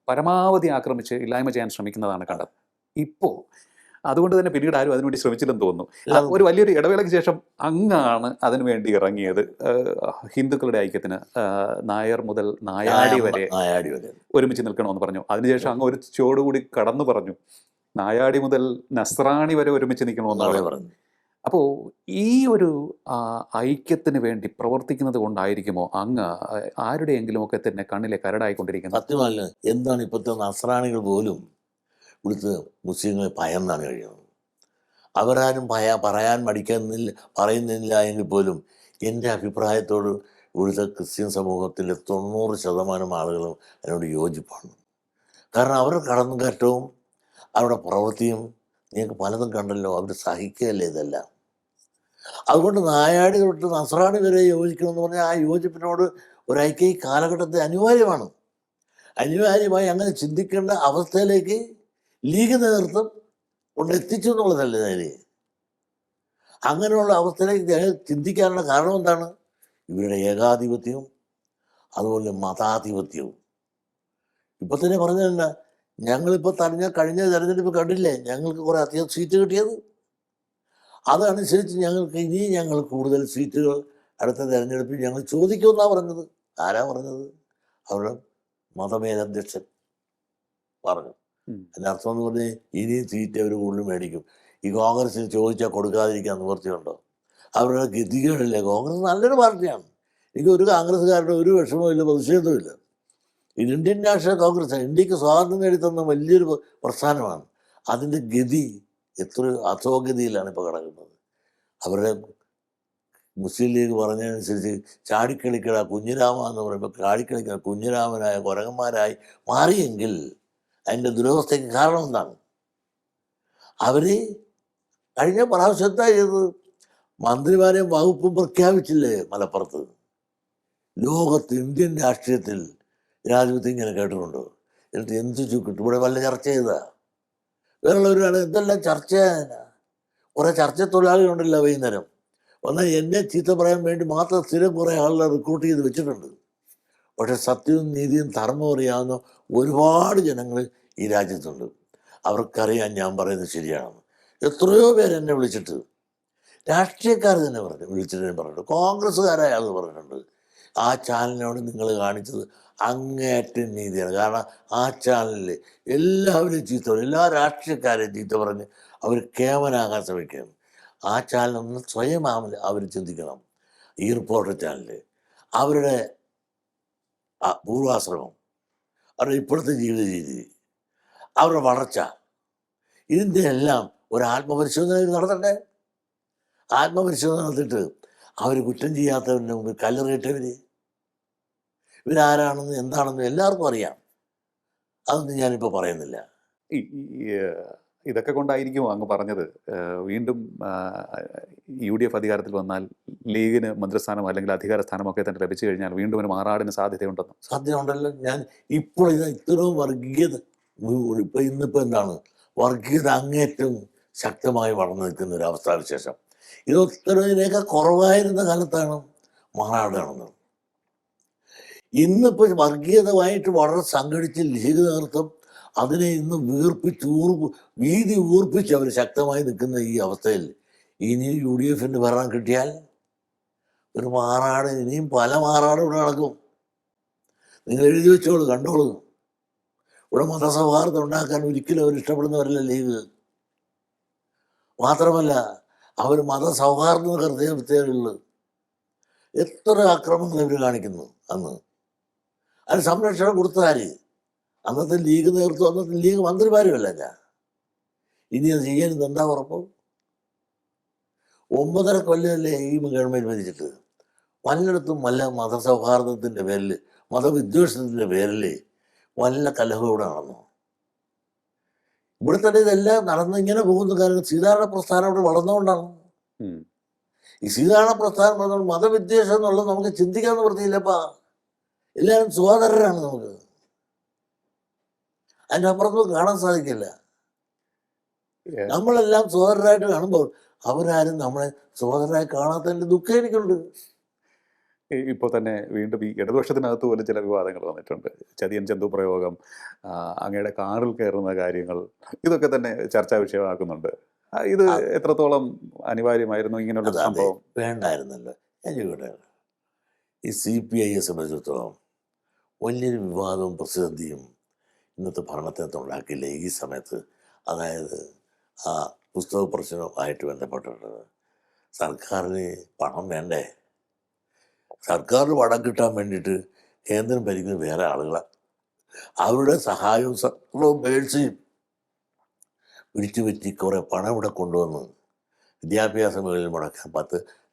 പരമാവധി ആക്രമിച്ച് ഇല്ലായ്മ ചെയ്യാൻ ശ്രമിക്കുന്നതാണ് കണ്ടത്. ഇപ്പോൾ അതുകൊണ്ട് തന്നെ പിന്നീട് ആരും അതിനുവേണ്ടി ശ്രമിച്ചില്ലെന്ന് തോന്നുന്നു. ഒരു വലിയൊരു ഇടവേളയ്ക്ക് ശേഷം അങ്ങാണ് അതിനു വേണ്ടി ഇറങ്ങിയത്. ഹിന്ദുക്കളുടെ ഐക്യത്തിന് നായർ മുതൽ നായാടി വരെ ഒരുമിച്ച് നിൽക്കണമെന്ന് പറഞ്ഞു. അതിനുശേഷം അങ്ങ് ഒരു ചോടുകൂടി കടന്നു പറഞ്ഞു, നായാടി മുതൽ നസ്രാണി വരെ ഒരുമിച്ച് നിൽക്കണമെന്നാണ് പറഞ്ഞു. അപ്പോൾ ഈ ഒരു ഐക്യത്തിന് വേണ്ടി പ്രവർത്തിക്കുന്നത് കൊണ്ടായിരിക്കുമോ അങ്ങ് ആരുടെയെങ്കിലും ഒക്കെ തന്നെ കണ്ണിലെ കരടായിക്കൊണ്ടിരിക്കുന്നത്? സത്യമല്ല. എന്താണ് ഇപ്പോഴത്തെ നസ്രാണികൾ പോലും ഇവിടുത്തെ മുസ്ലിങ്ങളെ ഭയന്നാണ് കഴിയുന്നത്. അവരാരും പറയാൻ പറയുന്നില്ല എങ്കിൽ പോലും എൻ്റെ അഭിപ്രായത്തോട് ഇവിടുത്തെ ക്രിസ്ത്യൻ സമൂഹത്തിലെ 90% ആളുകളും അതിനോട് യോജിപ്പാണ്. കാരണം അവരുടെ കടന്നുകയറ്റവും അവരുടെ പ്രവൃത്തിയും നിങ്ങൾക്ക് പലതും കണ്ടല്ലോ, അവർ സഹിക്കുകയല്ലേ ഇതെല്ലാം. അതുകൊണ്ട് നായാടി തൊട്ട് നസ്രാണി വരെ യോജിക്കണമെന്ന് പറഞ്ഞാൽ ആ യോജിപ്പിനോട് ഒരൈക്യം ഈ കാലഘട്ടത്തിൽ അനിവാര്യമാണ്. അനിവാര്യമായി അങ്ങനെ ചിന്തിക്കേണ്ട അവസ്ഥയിലേക്ക് ലീഗ് നേതൃത്വം കൊണ്ടെത്തിച്ചു എന്നുള്ളതല്ലേ നേരെ. അങ്ങനെയുള്ള അവസ്ഥയിലേക്ക് ചിന്തിക്കാനുള്ള കാരണം എന്താണ്? ഇവരുടെ ഏകാധിപത്യവും അതുപോലെ മതാധിപത്യവും. ഇപ്പം തന്നെ പറഞ്ഞതല്ല, ഞങ്ങളിപ്പോൾ കഴിഞ്ഞ തെരഞ്ഞെടുപ്പ് കണ്ടില്ലേ, ഞങ്ങൾക്ക് കുറേ അധികം സീറ്റ് കിട്ടിയത്. അതനുസരിച്ച് ഞങ്ങൾ കൂടുതൽ സീറ്റുകൾ അടുത്ത തെരഞ്ഞെടുപ്പിൽ ഞങ്ങൾ ചോദിക്കുമെന്നാണ് പറഞ്ഞത്. ആരാ പറഞ്ഞത്? അവരുടെ മതമേലധ്യക്ഷൻ പറഞ്ഞു. അതിൻ്റെ അർത്ഥം എന്ന് പറഞ്ഞാൽ ഇനിയും സീറ്റ് അവർ കൂടുതൽ മേടിക്കും. ഈ കോൺഗ്രസിന് ചോദിച്ചാൽ കൊടുക്കാതിരിക്കാൻ നിവൃത്തിയുണ്ടോ? അവരുടെ ഗതികളില്ലേ. കോൺഗ്രസ് നല്ലൊരു പാർട്ടിയാണ്. എനിക്ക് ഒരു കോൺഗ്രസ്സുകാരുടെ ഒരു വിഷമവും പ്രതിഷേധവുമില്ല. ഇത് ഇന്ത്യൻ നാഷണൽ കോൺഗ്രസ് ഇന്ത്യക്ക് സ്വാതന്ത്ര്യം നേടിത്തന്ന വലിയൊരു പ്രസ്ഥാനമാണ്. അതിൻ്റെ ഗതി എത്ര അധോഗതിയിലാണ് ഇപ്പോൾ കിടക്കുന്നത്. അവരുടെ മുസ്ലിം ലീഗ് പറഞ്ഞതനുസരിച്ച് ചാടിക്കളിക്കട കുഞ്ഞിരാമ എന്ന് പറയുമ്പോൾ ചാടിക്കളിക്കട കുഞ്ഞിരാമനായ കുരങ്ങന്മാരായി മാറിയെങ്കിൽ അതിൻ്റെ ദുരവസ്ഥയ്ക്ക് കാരണം എന്താണ്? അവർ കഴിഞ്ഞ പ്രാവശ്യത്തെ ചെയ്ത് മന്ത്രിമാരെയും വകുപ്പും പ്രഖ്യാപിച്ചില്ലേ മലപ്പുറത്ത്. ലോകത്ത് ഇന്ത്യൻ രാഷ്ട്രീയത്തിൽ രാജ്യത്ത് ഇങ്ങനെ കേട്ടിട്ടുണ്ടോ? എന്നിട്ട് എന്ത് ചുക്കിട്ട് ഇവിടെ വല്ല ചർച്ച ചെയ്താ? വേറുള്ളവരാണ് എന്തെല്ലാം ചർച്ച ചെയ്യാനാ? കുറേ ചർച്ച തൊഴിലാളികളുണ്ടല്ലോ വൈകുന്നേരം. എന്നാൽ എന്നെ ചീത്ത പറയാൻ വേണ്ടി മാത്രം സ്ഥിരം കുറേ ആളുകളെ റിക്രൂട്ട് ചെയ്ത് വെച്ചിട്ടുണ്ട്. പക്ഷെ സത്യവും നീതിയും ധർമ്മവും അറിയാവുന്ന ഒരുപാട് ജനങ്ങൾ ഈ രാജ്യത്തുണ്ട്. അവർക്കറിയാൻ ഞാൻ പറയുന്നത് ശരിയാണെന്ന്. എത്രയോ പേര് എന്നെ വിളിച്ചിട്ട്, രാഷ്ട്രീയക്കാർ തന്നെ വിളിച്ചിട്ട് പറഞ്ഞിട്ടുണ്ട്, കോൺഗ്രസ്സുകാരായ ആൾ പറഞ്ഞിട്ടുണ്ട്, ആ ചാനലിനോട് നിങ്ങൾ കാണിച്ചത് അങ്ങേയറ്റം നീതിയാണ്. കാരണം ആ ചാനലിൽ എല്ലാവരും ചീത്ത പറയും, എല്ലാ രാഷ്ട്രീയക്കാരെയും ചീത്ത പറഞ്ഞ് അവർ കേവനാകാൻ ശ്രമിക്കുകയാണ്. ആ ചാനലൊന്ന് സ്വയം അവർ ചിന്തിക്കണം. ഈ റിപ്പോർട്ടർ ചാനൽ അവരുടെ പൂർവാശ്രമം, അവരുടെ ഇപ്പോഴത്തെ ജീവിത രീതി, അവരുടെ വളർച്ച, ഇതിൻ്റെ എല്ലാം ഒരു ആത്മപരിശോധന നടത്തണ്ടേ? ആത്മപരിശോധന നടത്തിയിട്ട് അവർ കുറ്റം ചെയ്യാത്തവരുടെ മുമ്പിൽ കല്ലെറിയിട്ടവർ ഇവരാരാണെന്ന് എന്താണെന്ന് എല്ലാവർക്കും അറിയാം. അതൊന്നും ഞാനിപ്പോൾ പറയുന്നില്ല. ഇതൊക്കെ കൊണ്ടായിരിക്കും അങ്ങ് പറഞ്ഞത് വീണ്ടും UDF അധികാരത്തിൽ വന്നാൽ ലീഗിന് മന്ത്രിസ്ഥാനം അല്ലെങ്കിൽ അധികാര സ്ഥാനമൊക്കെ തന്നെ ലഭിച്ചു കഴിഞ്ഞാൽ വീണ്ടും ഒരു മാറാടിന് സാധ്യതയുണ്ടെന്ന്. സാധ്യതയുണ്ടല്ലോ. ഞാൻ ഇപ്പോൾ ഇത്രയും വർഗീയത ഇന്നിപ്പോൾ എന്താണ് വർഗീയത അങ്ങേറ്റം ശക്തമായി വളർന്നു നിൽക്കുന്ന ഒരു അവസ്ഥാവിശേഷം. ഇതൊക്കെ കുറവായിരുന്ന കാലത്താണ് മാറാട് നടന്നത്. ഇന്നിപ്പോൾ വർഗീയതമായിട്ട് വളരെ സംഘടിച്ച് ലീഗ് നേതൃത്വം അതിനെ ഇന്ന് വീതി ഊർപ്പിച്ച് അവർ ശക്തമായി നിൽക്കുന്ന ഈ അവസ്ഥയിൽ ഇനി UDFൻ്റെ ഭരണം കിട്ടിയാൽ ഒരു മാറാട്, ഇനിയും പല മാറാടും ഇവിടെ നടക്കും. നിങ്ങൾ എഴുതി വെച്ചോളൂ, കണ്ടോളൂ. ഇവിടെ മതസൗഹാർദ്ദം ഉണ്ടാക്കാൻ ഒരിക്കലും അവർ ഇഷ്ടപ്പെടുന്നവരല്ല ലീഗ്. മാത്രമല്ല അവർ മതസൗഹാർദ്ദം കൃത്യമുള്ളത്. എത്ര ആക്രമണങ്ങൾ ഇവർ കാണിക്കുന്നു. അതിന് സംരക്ഷണം കൊടുത്താര്? അന്നത്തെ ലീഗ് നേതൃത്വം, അന്നത്തെ ലീഗ് മന്ത്രിമാരുമല്ല. ഞാൻ ഇനി അത് ചെയ്യാൻ എന്താ ഉറപ്പ്? 9.5 കൊല്ലമല്ലേ ഈ ഗവൺമെൻറ് ഭരിച്ചിട്ട്. പലയിടത്തും വല്ല മതസൗഹാർദ്ദത്തിൻ്റെ പേരിൽ, മതവിദ്വേഷത്തിൻ്റെ പേരിൽ വല്ല കലഹം ഇവിടെ നടന്നു. ഇവിടെ തന്നെ ഇതെല്ലാം നടന്ന് ഇങ്ങനെ പോകുന്ന കാരണം സീതാരണ പ്രസ്ഥാനം ഇവിടെ വളർന്നുകൊണ്ടാണ്. ഈ സീതാരണ പ്രസ്ഥാനം പറഞ്ഞാൽ മതവിദ്വേഷം എന്നുള്ളത് നമുക്ക് ചിന്തിക്കാൻ നിവൃത്തിയില്ലപ്പാ. എല്ലാവരും സഹോദരരാണ്. നമുക്ക് അതിൻ്റെ അപ്പുറത്ത് കാണാൻ സാധിക്കില്ല. നമ്മളെല്ലാം സഹോദരരായിട്ട് കാണുമ്പോൾ അവരാരും നമ്മളെ സഹോദരരായി കാണാത്തതിൻ്റെ ദുഃഖം എനിക്കുണ്ട്. ഇപ്പോൾ തന്നെ വീണ്ടും ഈ ഇടതുപക്ഷത്തിനകത്ത് പോലും ചില വിവാദങ്ങൾ വന്നിട്ടുണ്ട്. ചതിയൻ ചന്തു പ്രയോഗം, അങ്ങയുടെ കാറിൽ കയറുന്ന കാര്യങ്ങൾ, ഇതൊക്കെ തന്നെ ചർച്ചാ വിഷയമാക്കുന്നുണ്ട്. ഇത് എത്രത്തോളം അനിവാര്യമായിരുന്നു ഇങ്ങനെയുള്ള സംഭവം? വേണ്ടായിരുന്നല്ലോ. ഈ CPIയെ സംബന്ധിച്ചിടത്തോളം വലിയൊരു വിവാദവും പ്രതിസന്ധിയും ഇന്നത്തെ ഭരണത്തിനകത്ത് ഉണ്ടാക്കില്ല ഈ സമയത്ത്. അതായത് ആ പുസ്തക പ്രശ്നവുമായിട്ട് ബന്ധപ്പെട്ടിട്ടുള്ളത് സർക്കാരിന് പണം വേണ്ടേ? സർക്കാരിന് പണം കിട്ടാൻ വേണ്ടിയിട്ട് കേന്ദ്രം ഭരിക്കുന്ന വേറെ ആളുകളാണ്. അവരുടെ സഹായവും സർക്കാരും മേഴ്സിയും പിടിച്ചു പറ്റി കുറേ പണം ഇവിടെ കൊണ്ടുവന്ന് വിദ്യാഭ്യാസ മേഖലയിൽ മുടക്കാൻ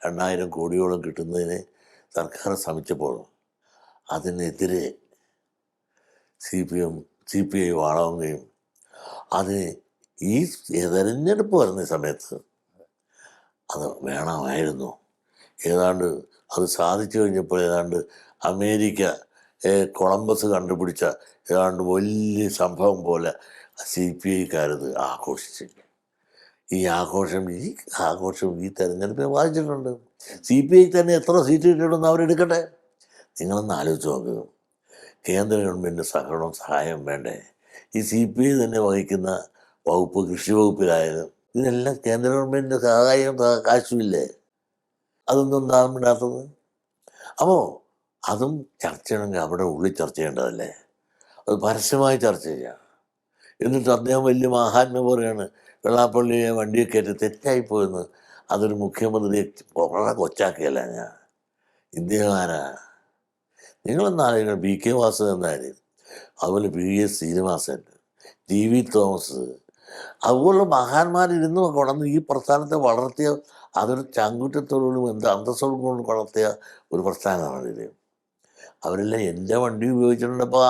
2,000 കോടിയോളം കിട്ടുന്നതിന് സർക്കാർ ശ്രമിച്ചപ്പോൾ അതിനെതിരെ CPI വാളാവുകയും അതിന് ഈ തെരഞ്ഞെടുപ്പ് വരുന്ന സമയത്ത് അത് വേണമായിരുന്നു. ഏതാണ്ട് അത് സാധിച്ചു കഴിഞ്ഞപ്പോൾ ഏതാണ്ട് അമേരിക്ക കൊളംബസ് കണ്ടുപിടിച്ച ഏതാണ്ട് വലിയ സംഭവം പോലെ CPIക്കാരത് ആഘോഷിച്ചു. ഈ ആഘോഷം ഈ തെരഞ്ഞെടുപ്പിനെ ബാധിച്ചിട്ടുണ്ട്. CPI തന്നെ എത്ര സീറ്റ് കിട്ടിയിട്ടുണ്ടെന്ന് അവരെടുക്കട്ടെ. നിങ്ങളൊന്ന് ആലോചിച്ച് നോക്കുക. കേന്ദ്ര ഗവൺമെൻറ് സഹായം വേണ്ടേ? ഈ CPI തന്നെ വഹിക്കുന്ന വകുപ്പ് കൃഷി വകുപ്പിലായാലും ഇതിനെല്ലാം കേന്ദ്ര ഗവൺമെൻറ്റിൻ്റെ സഹായം കാശുമില്ലേ? അതൊന്നും ഉണ്ടാകാത്തത്. അപ്പോൾ അതും ചർച്ച ചെയ്യണമെങ്കിൽ അവിടെ ഉള്ളിൽ ചർച്ച ചെയ്യേണ്ടതല്ലേ? അത് പരസ്യമായി ചർച്ച ചെയ്യാം. എന്നിട്ട് അദ്ദേഹം വലിയ മഹാത്മ്യം പറയാണ് വെള്ളാപ്പള്ളിയെ വണ്ടിയെ കയറ്റി തെറ്റായിപ്പോയെന്ന്. അതൊരു മുഖ്യമന്ത്രിയെ വളരെ കൊച്ചാക്കിയല്ല ഞാൻ. ഇദ്ദേഹം ആരാ? നിങ്ങളെന്നാലും PK വാസുദേവൻ, അതുപോലെ PS ശ്രീനിവാസൻ, TV തോമസ്, അതുപോലുള്ള മഹാന്മാരിരുന്ന് കൊണ്ടന്ന് ഈ പ്രസ്ഥാനത്തെ വളർത്തിയ അതൊരു ചങ്കുറ്റത്തോടും അന്തസ്സോടും കൊണ്ട് വളർത്തിയ ഒരു പ്രസ്ഥാനമാണ് ഇത്. അവരെല്ലാം എൻ്റെ വണ്ടി ഉപയോഗിച്ചിട്ടുണ്ടപ്പോൾ.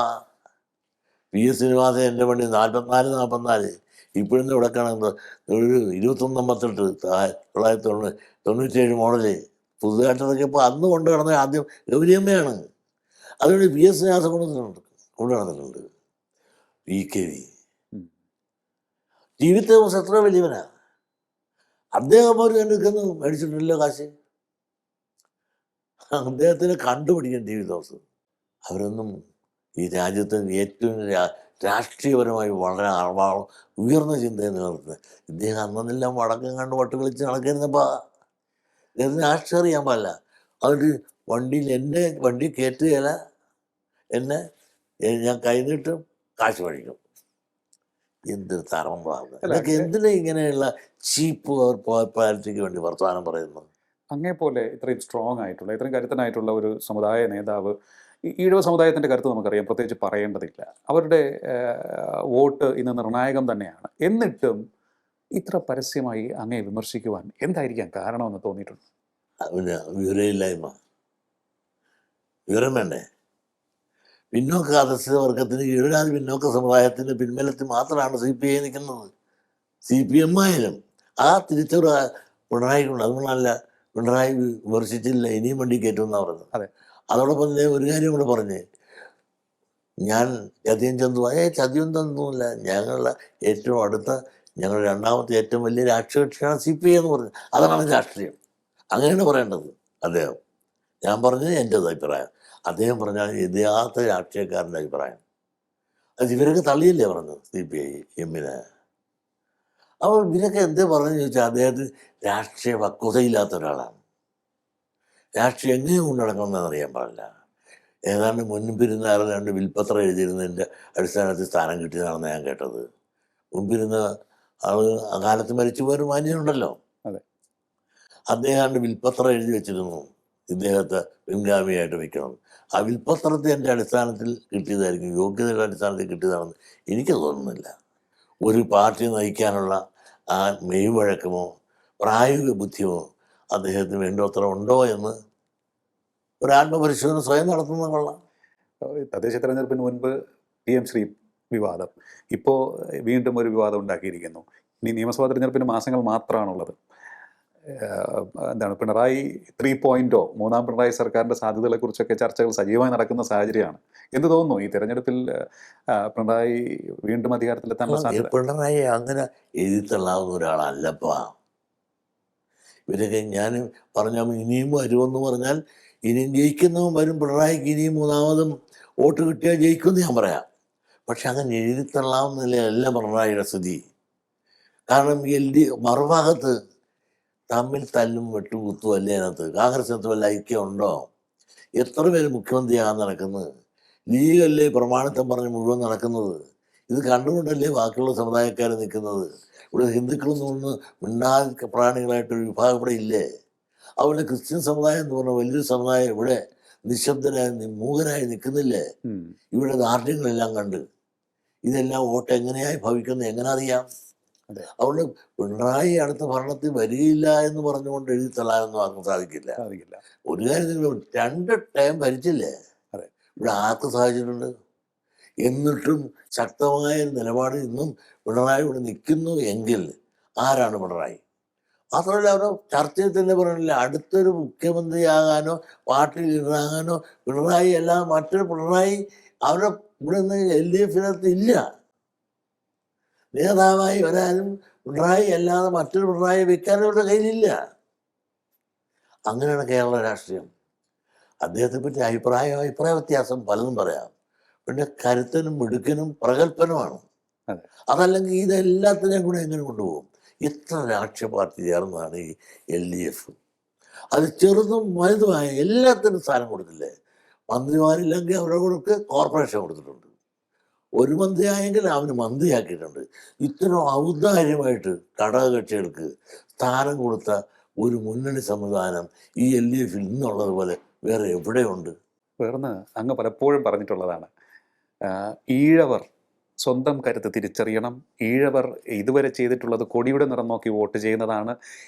PS ശ്രീനിവാസൻ എൻ്റെ വണ്ടി 44 ഇപ്പോഴും ഇവിടെ കാണുന്നത് ഒരു 2158 1997 മോഡല് പുതുതായിട്ട് ഇറക്കിയപ്പോൾ അന്ന് കൊണ്ട് കിടന്ന ആദ്യം ഗൗരിയമ്മയാണ്. അതുകൊണ്ട് PS ശ്രീനിവാസൻ കൊണ്ടു നടന്നിട്ടുണ്ട്. VKV TV തോമസ് എത്ര വലിയവനാ. അദ്ദേഹം ഒരു എടുക്കുന്നു മേടിച്ചിട്ടില്ല കാശ്. അദ്ദേഹത്തിനെ കണ്ടുപിടിക്കാൻ TV തോമസ്. അവരൊന്നും ഈ രാജ്യത്ത് ഏറ്റവും രാഷ്ട്രീയപരമായി വളരെ ഉയർന്ന ചിന്തയെ നിലനിർത്തുന്നത്. ഇദ്ദേഹം അന്നെല്ലാം വടക്കം കണ്ട് വട്ട് കളിച്ച് നടക്കരുന്നപ്പോൾ ഇദ്ദേഹത്തിന് രാഷ്ട്രീയം അറിയാൻ പാടില്ല. അതുകൊണ്ട് എൻ്റെ വണ്ടി കയറ്റുകയില്ല, ഞാൻ കൈനീട്ടും കാശ് മേടിക്കും. എന്തൊരു തറമ്പാണ് ഇതൊക്കെ! എന്തിനാ ഇങ്ങനെയുള്ള ചീപ്പ് പോപ്പുലാരിറ്റിക്ക് വേണ്ടി വർത്തമാനം പറയുന്നത്? അങ്ങേപോലെ ഇത്രയും സ്ട്രോങ് ആയിട്ടുള്ള, ഇത്രയും കരുത്തനായിട്ടുള്ള ഒരു സമുദായ നേതാവ്, ഈഴവ സമുദായത്തിൻ്റെ കരുത്ത് നമുക്കറിയാം, പ്രത്യേകിച്ച് പറയേണ്ടതില്ല. അവരുടെ വോട്ട് ഇന്ന് നിർണായകം തന്നെയാണ്. എന്നിട്ടും ഇത്ര പരസ്യമായി അങ്ങേ വിമർശിക്കുവാൻ എന്തായിരിക്കാം കാരണമെന്ന് തോന്നിയിട്ടുണ്ട്? പിന്നെ വിവരമില്ലായ്മ. വിവരം വേണ്ടേ? പിന്നോക്ക അധസ്ഥിത വർഗത്തിന് കീഴിലാതെ പിന്നോക്ക സമുദായത്തിൻ്റെ പിൻബലത്തിൽ മാത്രമാണ് CPI നിൽക്കുന്നത്. CPM ആയാലും ആ തിരിച്ചറിവ് പിണറായിക്കുണ്ട്. അതുകൊണ്ടല്ല പിണറായി വിമർശിച്ചില്ല, ഇനിയും വണ്ടി കയറ്റുമെന്നാണ് പറഞ്ഞത്. അതെ. അതോടൊപ്പം തന്നെ ഒരു കാര്യം കൂടെ പറഞ്ഞ്, ഞാൻ ചതിയും ചതിയും തന്നൊന്നുമില്ല, ഞങ്ങളുടെ ഏറ്റവും അടുത്ത ഞങ്ങളുടെ രണ്ടാമത്തെ ഏറ്റവും വലിയ രാഷ്ട്രീയ കക്ഷിയാണ് CPI എന്ന് പറഞ്ഞത്. അതാണ് രാഷ്ട്രീയം. അങ്ങനെയാണ് പറയേണ്ടത് അദ്ദേഹം. ഞാൻ പറഞ്ഞത് എൻ്റെ അഭിപ്രായം. അദ്ദേഹം പറഞ്ഞാൽ യഥാർത്ഥ രാഷ്ട്രീയക്കാരൻ്റെ അഭിപ്രായം. അത് ഇവരൊക്കെ തള്ളിയല്ലേ പറഞ്ഞത് CPI-എമ്മിനെ. അപ്പോൾ ഇവരൊക്കെ എന്തേ പറഞ്ഞു ചോദിച്ചാൽ അദ്ദേഹത്തിന് രാഷ്ട്രീയ പക്വതയില്ലാത്ത ഒരാളാണ്. രാഷ്ട്രീയം എങ്ങനെ കൊണ്ട് നടക്കണമെന്ന് അറിയാൻ പാടില്ല. ഏതാണ്ട് മുൻപിരുന്ന ആളുടെ വിൽപ്പത്രം എഴുതിയിരുന്നതിൻ്റെ അടിസ്ഥാനത്തിൽ സ്ഥാനം കിട്ടിയതാണെന്ന് ഞാൻ കേട്ടത്. മുൻപിരുന്ന ആൾ അകാലത്ത് മരിച്ചു പോയൊരു മാന്യനുണ്ടല്ലോ, അദ്ദേഹം വിൽപ്പത്രം എഴുതി വെച്ചിരുന്നു ഇദ്ദേഹത്തെ പിൻഗാമിയായിട്ട് വയ്ക്കണം. ആ വിൽപ്പത്രത്തിൻ്റെ അടിസ്ഥാനത്തിൽ കിട്ടിയതായിരിക്കും, യോഗ്യതയുടെ അടിസ്ഥാനത്തിൽ കിട്ടിയതാണെന്ന് എനിക്ക് തോന്നുന്നില്ല. ഒരു പാർട്ടി നയിക്കാനുള്ള ആ മെയ്വഴക്കമോ പ്രായോഗിക ബുദ്ധിയോ അദ്ദേഹത്തിന് വേണ്ടത്ര ഉണ്ടോ എന്ന് ഒരു ആത്മപരിശോധന സ്വയം നടത്തുന്നത് കൊള്ളാം. തദ്ദേശ തെരഞ്ഞെടുപ്പിന് മുൻപ് PM ശ്രീ വിവാദം, ഇപ്പോൾ വീണ്ടും ഒരു വിവാദം ഉണ്ടാക്കിയിരിക്കുന്നു. ഇനി നിയമസഭാ തെരഞ്ഞെടുപ്പിന് മാസങ്ങൾ മാത്രമാണുള്ളത്. എന്താണ് പിണറായി 3.0 മൂന്നാം പിണറായി സർക്കാരിൻ്റെ സാധ്യതകളെക്കുറിച്ചൊക്കെ ചർച്ചകൾ സജീവമായി നടക്കുന്ന സാഹചര്യമാണ്. എന്ത് തോന്നുന്നു ഈ തെരഞ്ഞെടുപ്പിൽ പിണറായി വീണ്ടും അധികാരത്തിലെത്താനുള്ള സാധ്യത? പിണറായി അങ്ങനെ എഴുതിത്തള്ളാവുന്ന ഒരാളല്ലപ്പാ. ഇവരൊക്കെ ഞാൻ പറഞ്ഞാൽ ഇനിയും വരുമെന്ന് പറഞ്ഞാൽ ഇനിയും ജയിക്കുന്നവൻ വരും. പിണറായിക്ക് ഇനിയും മൂന്നാമതും വോട്ട് കിട്ടിയാൽ ജയിക്കുമെന്ന് ഞാൻ പറയാം. പക്ഷെ അങ്ങനെ എഴുതിത്തള്ളാവുന്നില്ല പിണറായിയുടെ സ്ഥിതി. കാരണം മറുഭാഗത്ത് തമ്മിൽ തല്ലും വെട്ടും കുത്തും അല്ലേ അതിനകത്ത്. കോൺഗ്രസിനകത്ത് വല്ല ഐക്യം ഉണ്ടോ? എത്ര പേര് മുഖ്യമന്ത്രിയാകാൻ നടക്കുന്നത്? ലീഗല്ലേ പ്രമാണിത്തം പറഞ്ഞ് മുഴുവൻ നടക്കുന്നത്? ഇത് കണ്ടുകൊണ്ടല്ലേ ബാക്കിയുള്ള സമുദായക്കാർ നിൽക്കുന്നത്? ഇവിടെ ഹിന്ദുക്കളെന്ന് പറഞ്ഞ് മിണ്ടാതെ പ്രാണികളായിട്ടൊരു വിഭാഗം ഇവിടെ ഇല്ലേ? അതുപോലെ ക്രിസ്ത്യൻ സമുദായം എന്ന് പറഞ്ഞ വലിയൊരു സമുദായം ഇവിടെ നിശബ്ദരായി മൂകരായി നിൽക്കുന്നില്ലേ? ഇവിടെ ദാർഢ്യങ്ങളെല്ലാം കണ്ട് ഇതെല്ലാം വോട്ട് എങ്ങനെയായി ഭവിക്കുന്നത് എങ്ങനെ അറിയാം? അതെ. അതുകൊണ്ട് പിണറായി അടുത്ത ഭരണത്തിൽ വരികയില്ല എന്ന് പറഞ്ഞുകൊണ്ട് എഴുതി തള്ളാനൊന്നും ആർക്കും സാധിക്കില്ല. സാധിക്കില്ല. ഒരു കാര്യം 2 ടേം ഭരിച്ചില്ലേ, അതെ. ഇവിടെ ആർക്ക് സാധിച്ചിട്ടുണ്ട്? എന്നിട്ടും ശക്തമായ ഒരു നിലപാട് ഇന്നും പിണറായി ഇവിടെ നിൽക്കുന്നു എങ്കിൽ ആരാണ് പിണറായി? മാത്രമല്ല അവർ ചർച്ചയിൽ തന്നെ പറഞ്ഞില്ല, അടുത്തൊരു മുഖ്യമന്ത്രിയാകാനോ പാർട്ടി ലീഡറാകാനോ പിണറായി അല്ലാതെ മറ്റൊരു പിണറായി അവരുടെ ഇവിടെ നിന്ന് LDF ഇല്ല. നേതാവായി വരാനും പിണറായി അല്ലാതെ മറ്റൊരു പിണറായി വെക്കാനും അവരുടെ കയ്യിലില്ല. അങ്ങനെയാണ് കേരള രാഷ്ട്രീയം. അദ്ദേഹത്തെ പറ്റി അഭിപ്രായ വ്യത്യാസം പലതും പറയാം. പിന്നെ കരുത്തനും മിടുക്കനും പ്രഗത്ഭനുമാണ്. അതെ. അതല്ലെങ്കിൽ ഇതെല്ലാത്തിനെയും കൂടെ എങ്ങനെ കൊണ്ടുപോകും? എത്ര രാഷ്ട്രീയ പാർട്ടി ചേർന്നതാണ് ഈ LDF. അത് ചെറുതും വലുതുമായ എല്ലാത്തിനും സ്ഥാനം കൊടുത്തില്ലേ? മന്ത്രിമാരില്ലെങ്കിൽ അവരുടെ കോർപ്പറേഷൻ കൊടുത്തിട്ടുണ്ട്. ഒരു മന്ത്രിയായെങ്കിൽ അവന് മന്ത്രിയാക്കിയിട്ടുണ്ട്. ഇത്തരം ഔദാര്യമായിട്ട് ഘടകകക്ഷികൾക്ക് സ്ഥാനം കൊടുത്ത ഒരു മുന്നണി സംവിധാനം ഈ LDF ഇന്നുള്ളത് പോലെ വേറെ എവിടെയുണ്ട്? വേർന്ന് അങ്ങ് പലപ്പോഴും പറഞ്ഞിട്ടുള്ളതാണ്, ഈഴവർ സ്വന്തം കരുത്ത് തിരിച്ചറിയണം, ഈഴവർ ഇതുവരെ ചെയ്തിട്ടുള്ളത് കൊടിയുടെ നിറം നോക്കി വോട്ട് ചെയ്യുന്നതാണ്,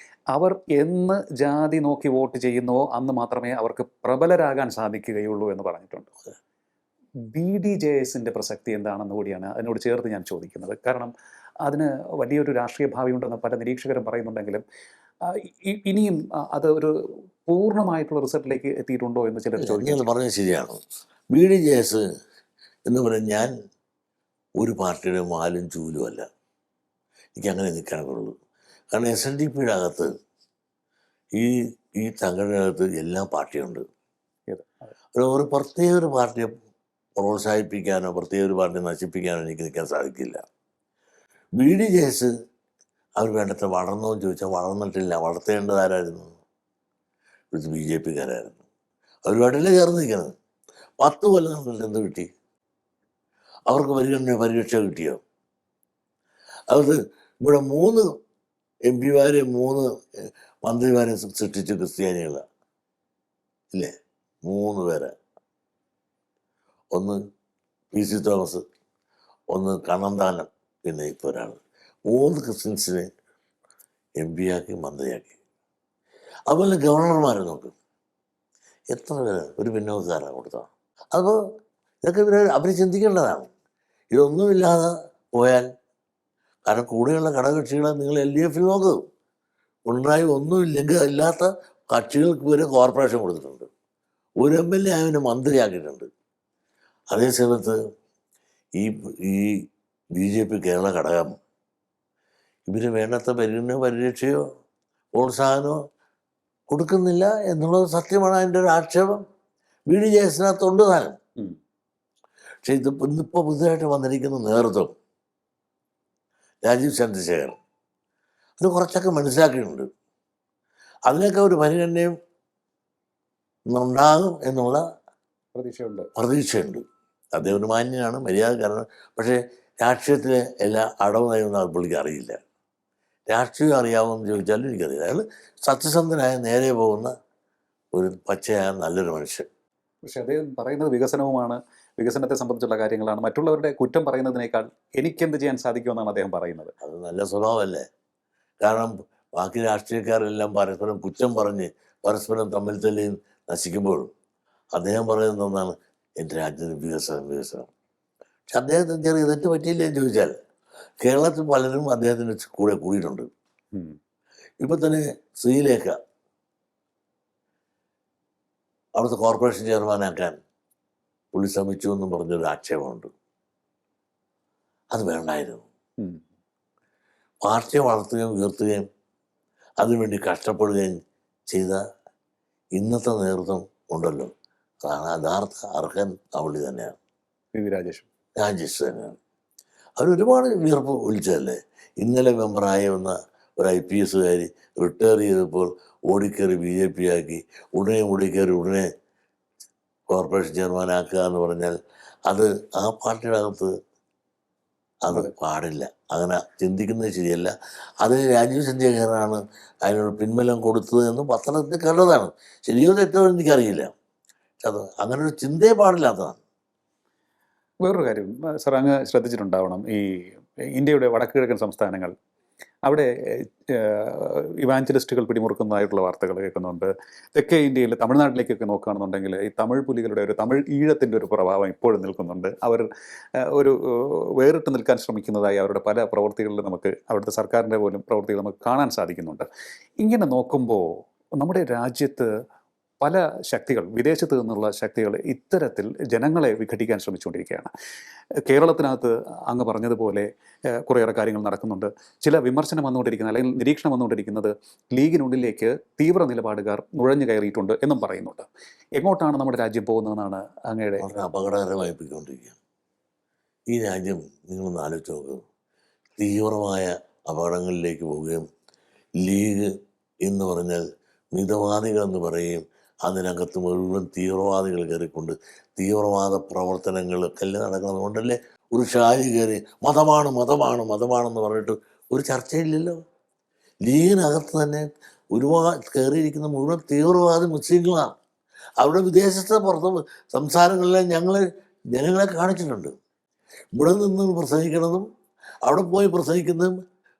അവർ എന്ന് ജാതി നോക്കി വോട്ട് ചെയ്യുന്നുവോ അന്ന് മാത്രമേ അവർക്ക് പ്രബലരാകാൻ സാധിക്കുകയുള്ളൂ എന്ന് പറഞ്ഞിട്ടുണ്ട്. BDJSന്റെ പ്രസക്തി എന്താണെന്ന് കൂടിയാണ് അതിനോട് ചേർത്ത് ഞാൻ ചോദിക്കുന്നത്. കാരണം അതിന് വലിയൊരു രാഷ്ട്രീയ ഭാവിയുണ്ടെന്ന് പല നിരീക്ഷകരും പറയുന്നുണ്ടെങ്കിലും ഇനിയും അത് ഒരു പൂർണ്ണമായിട്ടുള്ള റിസൾട്ടിലേക്ക് എത്തിയിട്ടുണ്ടോ എന്ന് ചിലർ നിങ്ങൾ ചോദിക്കുന്നു. പറഞ്ഞത് ശരിയാണ്. BDJS എന്ന് പറഞ്ഞാൽ ഞാൻ ഒരു പാർട്ടിയുടെ മാലും ചൂലും അല്ല. എനിക്ക് അങ്ങനെ നിൽക്കാനുള്ളൂ. കാരണം SNDPയുടെ അകത്ത് ഈ സംഘടനകത്ത് എല്ലാ പാർട്ടിയുണ്ട്. ഒരു പ്രത്യേക ഒരു പാർട്ടിയെ പ്രോത്സാഹിപ്പിക്കാനോ പ്രത്യേക ഒരു പാർട്ടിയെ നശിപ്പിക്കാനോ എനിക്ക് നിൽക്കാൻ സാധിക്കില്ല. BDJS അവർ വേണ്ടത്ര വളർന്നോ എന്ന് ചോദിച്ചാൽ വളർന്നിട്ടില്ല. വളർത്തേണ്ടത് ആരായിരുന്നു? ഇവിടുത്തെ BJPക്കാരായിരുന്നു. അവരുമായിട്ടല്ലേ ചേർന്ന് നിൽക്കുന്നത്. 10 കൊല്ലം നടന്നിട്ട് എന്ത് കിട്ടി? അവർക്ക് പരിരക്ഷ കിട്ടിയോ? അത് ഇവിടെ 3 MP-മാരെയും 3 മന്ത്രിമാരെയും സൃഷ്ടിച്ച് ക്രിസ്ത്യാനികളാണ് ഇല്ലേ? 3 പേരെ. ഒന്ന് PC തോമസ്, ഒന്ന് കണ്ണന്താനം, പിന്നെ ഇപ്പോൾ ഒരാൾ. 3 ക്രിസ്ത്യൻസിനെ MP ആക്കി മന്ത്രിയാക്കി. അതുപോലെ ഗവർണർമാരെ നോക്കും, എത്ര പേര് ഒരു പിന്നോക്കക്കാരാണ് കൊടുത്തത്. അപ്പോൾ ഇതൊക്കെ അവർ ചിന്തിക്കേണ്ടതാണ്. ഇതൊന്നുമില്ലാതെ പോയാൽ, കാരണം കൂടെയുള്ള ഘടകകക്ഷികളെ നിങ്ങൾ LDF നോക്കും. പിണറായി ഒന്നുമില്ലെങ്കിൽ അല്ലാത്ത കക്ഷികൾക്ക് വരെ കോർപ്പറേഷൻ കൊടുത്തിട്ടുണ്ട്. ഒരു MLA അവനെ മന്ത്രിയാക്കിയിട്ടുണ്ട്. അതേ സമയത്ത് ഈ BJP കേരള ഘടകം ഇവര് വേണ്ടത്ര പരിരക്ഷയോ പ്രോത്സാഹനമോ കൊടുക്കുന്നില്ല എന്നുള്ളത് സത്യമാണ്. അതിൻ്റെ ഒരു ആക്ഷേപം BDJSനകത്തുണ്ട് താനും. പക്ഷെ ഇന്നിപ്പോൾ പുതുതായിട്ട് വന്നിരിക്കുന്ന നേതൃത്വം രാജീവ് ചന്ദ്രശേഖർ അത് കുറച്ചൊക്കെ മനസ്സിലാക്കിയിട്ടുണ്ട്. അതിനൊക്കെ ഒരു പരിഗണനയും ഉണ്ടാകും എന്നുള്ള പ്രതീക്ഷയുണ്ട്. അദ്ദേഹം ഒരു മാന്യനാണ്, മര്യാദക്കാരനാണ്. പക്ഷേ രാഷ്ട്രീയത്തിലെ എല്ലാ അടവ് നയമൊന്നും പുള്ളിക്ക് അറിയില്ല. രാഷ്ട്രീയം അറിയാമെന്ന് ചോദിച്ചാലും എനിക്കറിയില്ല. അയാൾ സത്യസന്ധനായ നേരെ പോകുന്ന ഒരു പച്ചയായ നല്ലൊരു മനുഷ്യൻ. പക്ഷെ അദ്ദേഹം പറയുന്നത് വികസനവുമാണ്, വികസനത്തെ സംബന്ധിച്ചുള്ള കാര്യങ്ങളാണ്. മറ്റുള്ളവരുടെ കുറ്റം പറയുന്നതിനേക്കാൾ എനിക്കെന്ത് ചെയ്യാൻ സാധിക്കുമെന്നാണ് അദ്ദേഹം പറയുന്നത്. അത് നല്ല സ്വഭാവമല്ലേ? കാരണം ബാക്കി രാഷ്ട്രീയക്കാരെല്ലാം പരസ്പരം കുറ്റം പറഞ്ഞ് പരസ്പരം തമ്മിൽ തല്ലിയും നശിക്കുമ്പോൾ അദ്ദേഹം പറയുന്നത് എന്താണ്? എൻ്റെ രാജ്യത്തിന് വികസനം. പക്ഷെ അദ്ദേഹത്തിന് ചെറിയ തെറ്റ് പറ്റിയില്ലേ എന്ന് ചോദിച്ചാൽ കേരളത്തിൽ പലരും അദ്ദേഹത്തിൻ്റെ കൂടെ കൂടിയിട്ടുണ്ട്. ഇപ്പം തന്നെ ശ്രീലേഖ അവിടുത്തെ കോർപ്പറേഷൻ ചെയർമാനാക്കാൻ പുള്ളി ശ്രമിച്ചു എന്നും പറഞ്ഞൊരു ആക്ഷേപമുണ്ട്. അത് വേണ്ടായിരുന്നു. പാർട്ടിയെ വളർത്തുകയും ഉയർത്തുകയും അതിനുവേണ്ടി കഷ്ടപ്പെടുകയും ചെയ്ത ഇന്നത്തെ നേതൃത്വം ഉണ്ടല്ലോ, അതാണ് യഥാർത്ഥ അർഹൻ. അവളി തന്നെയാണ്, രാജേഷ് തന്നെയാണ്. അവരൊരുപാട് വിയർപ്പ് ഒലിച്ചതല്ലേ. ഇന്നലെ മെമ്പറായി വന്ന ഒരു IPSകാരി റിട്ടയർ ചെയ്തപ്പോൾ ഓടിക്കയറി BJP ആക്കി, ഉടനെ കോർപ്പറേഷൻ ചെയർമാനാക്കുക എന്ന് പറഞ്ഞാൽ അത് ആ പാർട്ടിയുടെ അകത്ത് അത് പാടില്ല. അങ്ങനെ ചിന്തിക്കുന്നത് ശരിയല്ല. അത് രാജീവ് ചന്ദ്രശേഖരനാണ് അതിനോട് പിൻബലം കൊടുത്തത് എന്ന് പത്രത്തിൽ കണ്ടതാണ്. ശരിയോ തെറ്റോ എനിക്കറിയില്ല. പക്ഷെ അത് അങ്ങനെ ഒരു ചിന്തയെ പാടില്ലാത്തതാണ്. വേറൊരു കാര്യം സർ, അങ്ങ് ശ്രദ്ധിച്ചിട്ടുണ്ടാവണം, ഈ ഇന്ത്യയുടെ വടക്കുകിഴക്കൻ സംസ്ഥാനങ്ങൾ അവിടെ ഇവാഞ്ചലിസ്റ്റുകൾ പിടിമുറുക്കുന്നതായിട്ടുള്ള വാർത്തകൾ കേൾക്കുന്നുണ്ട്. തെക്കേ ഇന്ത്യയിൽ തമിഴ്നാട്ടിലേക്കൊക്കെ നോക്കുകയാണെന്നുണ്ടെങ്കിൽ ഈ തമിഴ് പുലികളുടെ ഒരു തമിഴ് ഈഴത്തിൻ്റെ ഒരു പ്രഭാവം ഇപ്പോഴും നിൽക്കുന്നുണ്ട്. അവർ ഒരു വേറിട്ട് നിൽക്കാൻ ശ്രമിക്കുന്നതായി അവരുടെ പല പ്രവൃത്തികളിൽ നമുക്ക് അവിടുത്തെ സർക്കാരിൻ്റെ പോലും പ്രവൃത്തികൾ നമുക്ക് കാണാൻ സാധിക്കുന്നുണ്ട്. ഇങ്ങനെ നോക്കുമ്പോൾ നമ്മുടെ രാജ്യത്ത് പല ശക്തികൾ, വിദേശത്ത് നിന്നുള്ള ശക്തികൾ ഇത്തരത്തിൽ ജനങ്ങളെ വിഘടിക്കാൻ ശ്രമിച്ചുകൊണ്ടിരിക്കുകയാണ്. കേരളത്തിനകത്ത് അങ്ങ് പറഞ്ഞതുപോലെ കുറേയേറെ കാര്യങ്ങൾ നടക്കുന്നുണ്ട്. ചില വിമർശനം വന്നുകൊണ്ടിരിക്കുന്നത് അല്ലെങ്കിൽ നിരീക്ഷണം വന്നുകൊണ്ടിരിക്കുന്നത് ലീഗിനുള്ളിലേക്ക് തീവ്ര നിലപാടുകാർ നുഴഞ്ഞു കയറിയിട്ടുണ്ട് എന്നും പറയുന്നുണ്ട്. എങ്ങോട്ടാണ് നമ്മുടെ രാജ്യം പോകുന്നതെന്നാണ് അങ്ങയുടെ? വളരെ അപകടകരമായി പോയിക്കൊണ്ടിരിക്കുകയാണ് ഈ രാജ്യം. നിങ്ങളൊന്ന് ആലോചിച്ച് നോക്കുക. തീവ്രമായ അപകടങ്ങളിലേക്ക് പോവുകയും ലീഗ് എന്ന് പറഞ്ഞാൽ മിതവാദികളെന്ന് പറയുകയും അതിനകത്ത് മുഴുവൻ തീവ്രവാദികൾ കയറിക്കൊണ്ട് തീവ്രവാദ പ്രവർത്തനങ്ങളൊക്കെ നടക്കുന്നത് കൊണ്ടല്ലേ ഒരു ഷാജി കയറി മതമാണ് മതമാണ് മതമാണെന്ന് പറഞ്ഞിട്ട് ഒരു ചർച്ചയില്ലല്ലോ. ലീഗിനകത്ത് തന്നെ ഒരുപാട് കയറിയിരിക്കുന്ന മുഴുവൻ തീവ്രവാദി മുസ്ലിങ്ങളാണ്. അവിടെ വിദേശത്തെ പുറത്ത് സംസാരങ്ങളിലെ ഞങ്ങൾ ജനങ്ങളെ കാണിച്ചിട്ടുണ്ട്. ഇവിടെ നിന്ന് പ്രസംഗിക്കണതും അവിടെ പോയി പ്രസംഗിക്കുന്നതും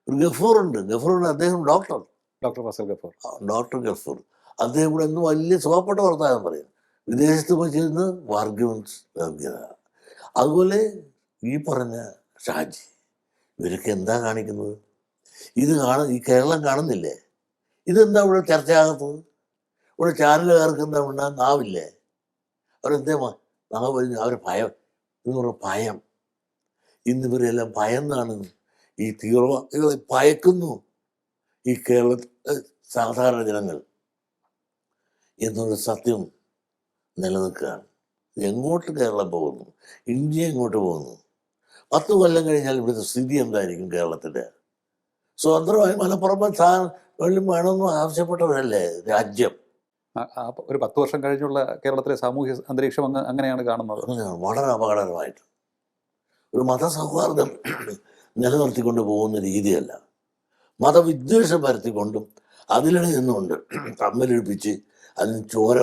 ഒരു ഗഫൂറുണ്ട്. അദ്ദേഹം ഡോക്ടർ ഫസൽ ഗഫൂർ. ഡോക്ടർ ഗഫൂർ അദ്ദേഹം കൂടെ ഒന്ന് വലിയ സുഖപ്പെട്ട വർത്താനം പറയും. വിദേശത്ത് പോയി ചെയ്യുന്നത് ആർഗ്യുമെന്റ്സ്. അതുപോലെ ഈ പറഞ്ഞ ഷാജി, ഇവരൊക്കെ എന്താ കാണിക്കുന്നത്? ഈ കേരളം കാണുന്നില്ലേ? ഇതെന്താ ഇവിടെ ചർച്ചയാകത്തത്? ഇവിടെ ചാനലുകാർക്ക് എന്താ ഉണ്ടാകുന്ന നാവില്ലേ? അവരെന്തേ നാവ് കഴിഞ്ഞ് അവർ ഭയം എന്ന് പറഞ്ഞ ഭയം. ഇന്നിവരെല്ലാം ഭയന്നാണ്. ഈ തീവ്രവാദികളെ ഭയക്കുന്നു ഈ സാധാരണ ജനങ്ങൾ എന്നുള്ള സത്യം നിലനിൽക്കുകയാണ്. എങ്ങോട്ട് കേരളം പോകുന്നു? ഇന്ത്യ എങ്ങോട്ട് പോകുന്നു? 10 കൊല്ലം കഴിഞ്ഞാൽ ഇവിടുത്തെ സ്ഥിതി എന്തായിരിക്കും കേരളത്തിൻ്റെ? സ്വതന്ത്രമായി മലപ്പുറം വെള്ളം വേണമെന്ന് ആവശ്യപ്പെട്ടവരല്ലേ രാജ്യം. ഒരു 10 വർഷം കഴിഞ്ഞുള്ള കേരളത്തിലെ സാമൂഹ്യ അന്തരീക്ഷം അങ്ങനെയാണ് കാണുന്നത്. വളരെ അപകടകരമായിട്ട് ഒരു മതസൗഹാർദ്ദം നിലനിർത്തിക്കൊണ്ട് പോകുന്ന രീതിയല്ല, മതവിദ്വേഷം പരത്തിക്കൊണ്ടും അതിലിടെ നിന്നുകൊണ്ട് തമ്മിലൊഴിപ്പിച്ച് അതിന് ചോര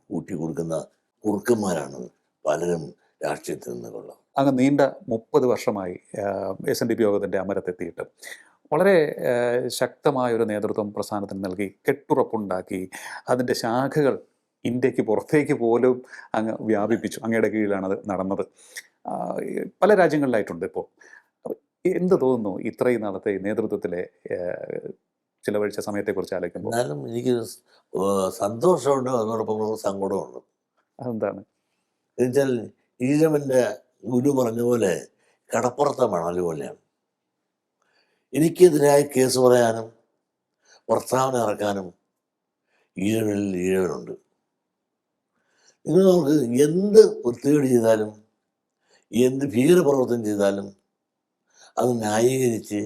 കൂട്ടി കൊടുക്കുന്ന കുറുക്കന്മാരാണ് പലരും രാഷ്ട്രീയത്തിൽ നിന്നുള്ള. അങ്ങ് നീണ്ട 30 വർഷമായി SNDP യോഗത്തിൻ്റെ അമരത്തെത്തിയിട്ട് വളരെ ശക്തമായൊരു നേതൃത്വം പ്രസ്ഥാനത്തിന് നൽകി, കെട്ടുറപ്പുണ്ടാക്കി, അതിൻ്റെ ശാഖകൾ ഇന്ത്യക്ക് പുറത്തേക്ക് പോലും അങ്ങ് വ്യാപിപ്പിച്ചു. അങ്ങയുടെ കീഴിലാണ് അത് നടന്നത്. പല രാജ്യങ്ങളിലായിട്ടുണ്ട്. ഇപ്പോൾ എന്ത് തോന്നുന്നു ഇത്രയും നാളത്തെ നേതൃത്വത്തിലെ ചിലവഴിച്ച സമയത്തെക്കുറിച്ച് ആലോചിക്കുമ്പോൾ? എന്നാലും എനിക്ക് സന്തോഷമുണ്ട്, അതോടൊപ്പം സങ്കടമുണ്ട്. അതെന്താണ്? എന്നുവെച്ചാൽ ഈഴവൻ്റെ ഗുരു പറഞ്ഞ പോലെ കടപ്പുറത്തെ മണൽ പോലെയാണ്. എനിക്കെതിരായി കേസ് പറയാനും പ്രസ്താവന ഇറക്കാനും ഈഴവനുണ്ട്. നിങ്ങൾ നമുക്ക് എന്ത് വൃത്തികേട് ചെയ്താലും എന്ത് ഭീകരപ്രവർത്തനം ചെയ്താലും അത് ന്യായീകരിച്ച്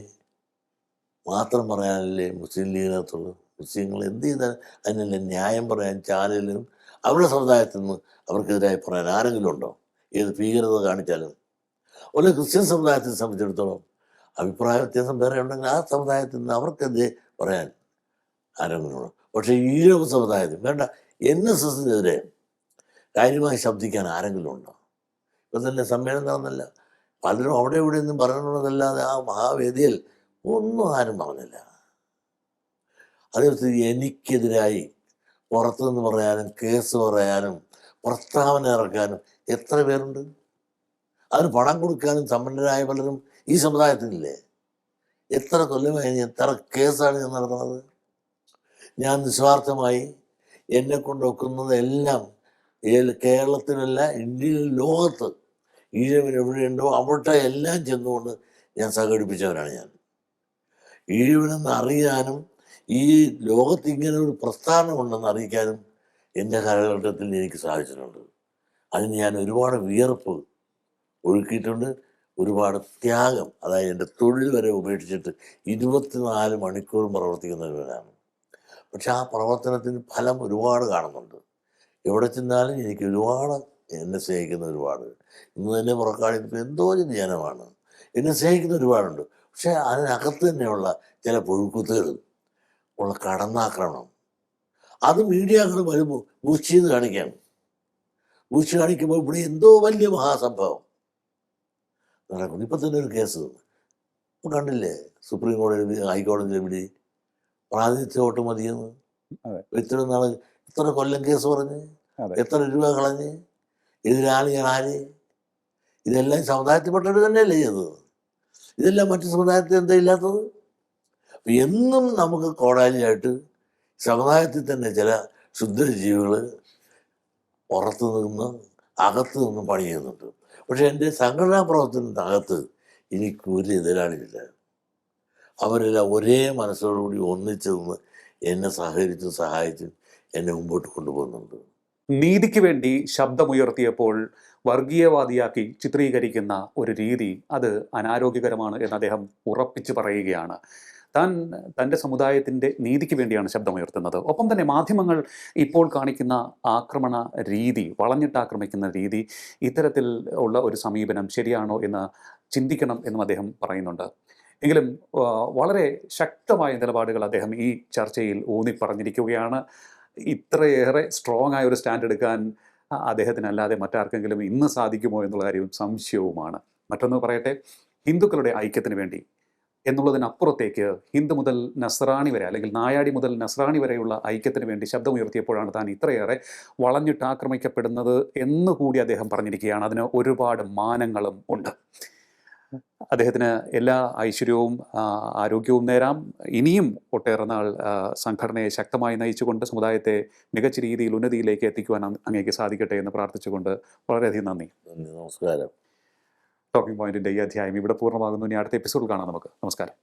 മാത്രം പറയാനല്ലേ മുസ്ലിം ലീഗിനകത്തുള്ളൂ. മുസ്ലിങ്ങൾ എന്ത് ചെയ്താൽ അതിനല്ലേ ന്യായം പറയാൻ ചാനലിലും അവരുടെ സമുദായത്തിൽ നിന്ന് അവർക്കെതിരായി പറയാൻ ആരെങ്കിലും ഉണ്ടോ? ഏത് ഭീകരത കാണിച്ചാലും. അതുപോലെ ക്രിസ്ത്യൻ സമുദായത്തെ സംബന്ധിച്ചിടത്തോളം അഭിപ്രായ വ്യത്യാസം വേറെ ഉണ്ടെങ്കിൽ ആ സമുദായത്തിൽ നിന്ന് അവർക്കെതിരെ പറയാൻ ആരെങ്കിലും ഉണ്ടോ? പക്ഷേ ഈഴവ സമുദായത്തിൽ വേണ്ട, NSSനെതിരെ കാര്യമായി ശബ്ദിക്കാൻ ആരെങ്കിലും ഉണ്ടോ? ഇപ്പം തന്നെ സമ്മേളനം നടന്നല്ല, പലരും അവിടെ ഇവിടെ നിന്നും പറയണമെന്നല്ലാതെ ആ മഹാവേദിയിൽ ഒന്നും ആരും പറഞ്ഞില്ല. അതേപോലെ എനിക്കെതിരായി പുറത്തുനിന്ന് പറയാനും കേസ് പറയാനും പ്രസ്താവന ഇറക്കാനും എത്ര പേരുണ്ട്? അതിന് പണം കൊടുക്കാനും സമ്പന്നരായ പലരും ഈ സമുദായത്തിലില്ലേ? എത്ര കൊല്ലമായി, എത്ര കേസാണ് ഞാൻ നടത്തുന്നത്? ഞാൻ നിസ്വാർത്ഥമായി എന്നെ കൊണ്ടൊക്കുന്നതെല്ലാം കേരളത്തിലല്ല, ഇന്ത്യയിൽ, ലോകത്ത് ഈഴവൻ എവിടെയുണ്ടോ അവിടെ എല്ലാം ചെന്നുകൊണ്ട് ഞാൻ സംഘടിപ്പിച്ചവരാണ്. ഞാൻ ഈഴവനെന്ന് അറിയാനും ഈ ലോകത്ത് ഇങ്ങനെ ഒരു പ്രസ്ഥാനമുണ്ടെന്ന് അറിയിക്കാനും എൻ്റെ കാലഘട്ടത്തിൽ എനിക്ക് സാധിച്ചിട്ടുണ്ട്. അതിന് ഞാൻ ഒരുപാട് വിയർപ്പ് ഒഴുക്കിയിട്ടുണ്ട്, ഒരുപാട് ത്യാഗം. അതായത് എൻ്റെ തൊഴിൽ വരെ ഉപേക്ഷിച്ചിട്ട് 24 മണിക്കൂറും പ്രവർത്തിക്കുന്നവരാണ്. പക്ഷെ ആ പ്രവർത്തനത്തിന് ഫലം ഒരുപാട് കാണുന്നുണ്ട്. എവിടെ ചെന്നാലും എനിക്ക് ഒരുപാട് എന്നെ സ്നേഹിക്കുന്ന ഒരുപാട്, ഇന്ന് തന്നെ പുറക്കാണിപ്പോൾ എന്തോ ജനമാണ് എന്നെ സ്നേഹിക്കുന്ന ഒരുപാടുണ്ട്. പക്ഷെ അതിനകത്ത് തന്നെയുള്ള ചില പുഴുക്കുത്തുകൾ ഉള്ള കടന്നാക്രമണം, അത് മീഡിയകൾ വരുമ്പോൾ ബൂസ്റ്റ് ചെയ്ത് കാണിക്കാം. ബൂസ്റ്റ് കാണിക്കുമ്പോൾ ഇവിടെ എന്തോ വലിയ മഹാസംഭവം നടക്കുന്നു. ഇപ്പം തന്നെ ഒരു കേസ് ഇപ്പൊ കണ്ടില്ലേ സുപ്രീം കോടതി ഹൈക്കോടതിയിലെ വിധി, പ്രാതിനിധ്യ വോട്ട് മതിയെന്ന്. അതെ. ഇത്ര നാള് എത്ര കൊല്ലം കേസ് പറഞ്ഞ്, അതെ. എത്ര രൂപ കളഞ്ഞ്, എതിരാളികൾ ആര്, ഇതെല്ലാം സമുദായത്തിൽപ്പെട്ടവർ തന്നെയല്ലേ ചെയ്തത്. ഇതെല്ലാം മറ്റു സമുദായത്തിൽ എന്താ ഇല്ലാത്തത്? എന്നും നമുക്ക് കോടാലിയായിട്ട് സമുദായത്തിൽ തന്നെ ചില ക്ഷുദ്രജീവികൾ പുറത്തു നിന്ന് അകത്ത് നിന്ന് പണി ചെയ്യുന്നുണ്ട്. പക്ഷെ എൻ്റെ സംഘടനാ പ്രവർത്തനത്തിനകത്ത് എനിക്കൊരു എതിരാളിയില്ല. അവരെല്ലാം ഒരേ മനസ്സോടുകൂടി ഒന്നിച്ചു നിന്ന് എന്നെ സഹകരിച്ചും സഹായിച്ചും എന്നെ മുമ്പോട്ട് കൊണ്ടുപോകുന്നുണ്ട്. നീതിക്ക് വേണ്ടി ശബ്ദമുയർത്തിയപ്പോൾ വർഗീയവാദിയാക്കി ചിത്രീകരിക്കുന്ന ഒരു രീതി അത് അനാരോഗ്യകരമാണ് എന്ന് അദ്ദേഹം ഉറപ്പിച്ചു പറയുകയാണ്. താൻ തൻ്റെ സമുദായത്തിൻ്റെ നീതിക്ക് വേണ്ടിയാണ് ശബ്ദമുയർത്തുന്നത്. ഒപ്പം തന്നെ മാധ്യമങ്ങൾ ഇപ്പോൾ കാണിക്കുന്ന ആക്രമണ രീതി, വളഞ്ഞിട്ട് ആക്രമിക്കുന്ന രീതി, ഇത്തരത്തിൽ ഉള്ള ഒരു സമീപനം ശരിയാണോ എന്ന് ചിന്തിക്കണം എന്നും അദ്ദേഹം പറയുന്നുണ്ട്. എങ്കിലും വളരെ ശക്തമായ നിലപാടുകൾ അദ്ദേഹം ഈ ചർച്ചയിൽ ഊന്നി പറഞ്ഞിരിക്കുകയാണ്. ഇത്രയേറെ സ്ട്രോങ് ആയ ഒരു സ്റ്റാൻഡ് എടുക്കാൻ അദ്ദേഹത്തിനല്ലാതെ മറ്റാർക്കെങ്കിലും ഇന്ന് സാധിക്കുമോ എന്നുള്ള കാര്യവും സംശയവുമാണ്. മറ്റൊന്ന് പറയട്ടെ, ഹിന്ദുക്കളുടെ ഐക്യത്തിന് വേണ്ടി എന്നുള്ളതിനപ്പുറത്തേക്ക് ഹിന്ദു മുതൽ നസ്രാണി വരെ, അല്ലെങ്കിൽ നായാടി മുതൽ നസ്രാണി വരെയുള്ള ഐക്യത്തിന് വേണ്ടി ശബ്ദമുയർത്തിയപ്പോഴാണ് താൻ ഇത്രയേറെ വളഞ്ഞിട്ട് ആക്രമിക്കപ്പെടുന്നത് എന്നുകൂടി അദ്ദേഹം പറഞ്ഞിരിക്കുകയാണ്. അതിന് ഒരുപാട് മാനങ്ങളും ഉണ്ട്. അദ്ദേഹത്തിന് എല്ലാ ഐശ്വര്യവും ആരോഗ്യവും നേരാം. ഇനിയും ഒട്ടേറെ നാൾ സംഘടനയെ ശക്തമായി നയിച്ചുകൊണ്ട് സമുദായത്തെ മികച്ച രീതിയിൽ ഉന്നതിയിലേക്ക് എത്തിക്കുവാൻ അങ്ങേക്ക് സാധിക്കട്ടെ എന്ന് പ്രാർത്ഥിച്ചുകൊണ്ട് വളരെയധികം നന്ദി. നമസ്കാരം. ടോക്കിംഗ് പോയിന്റിന്റെ ഈ അധ്യായം ഇവിടെ പൂർണ്ണമാകുന്നു. ഇനി അടുത്ത എപ്പിസോഡ് കാണാം നമുക്ക്. നമസ്കാരം.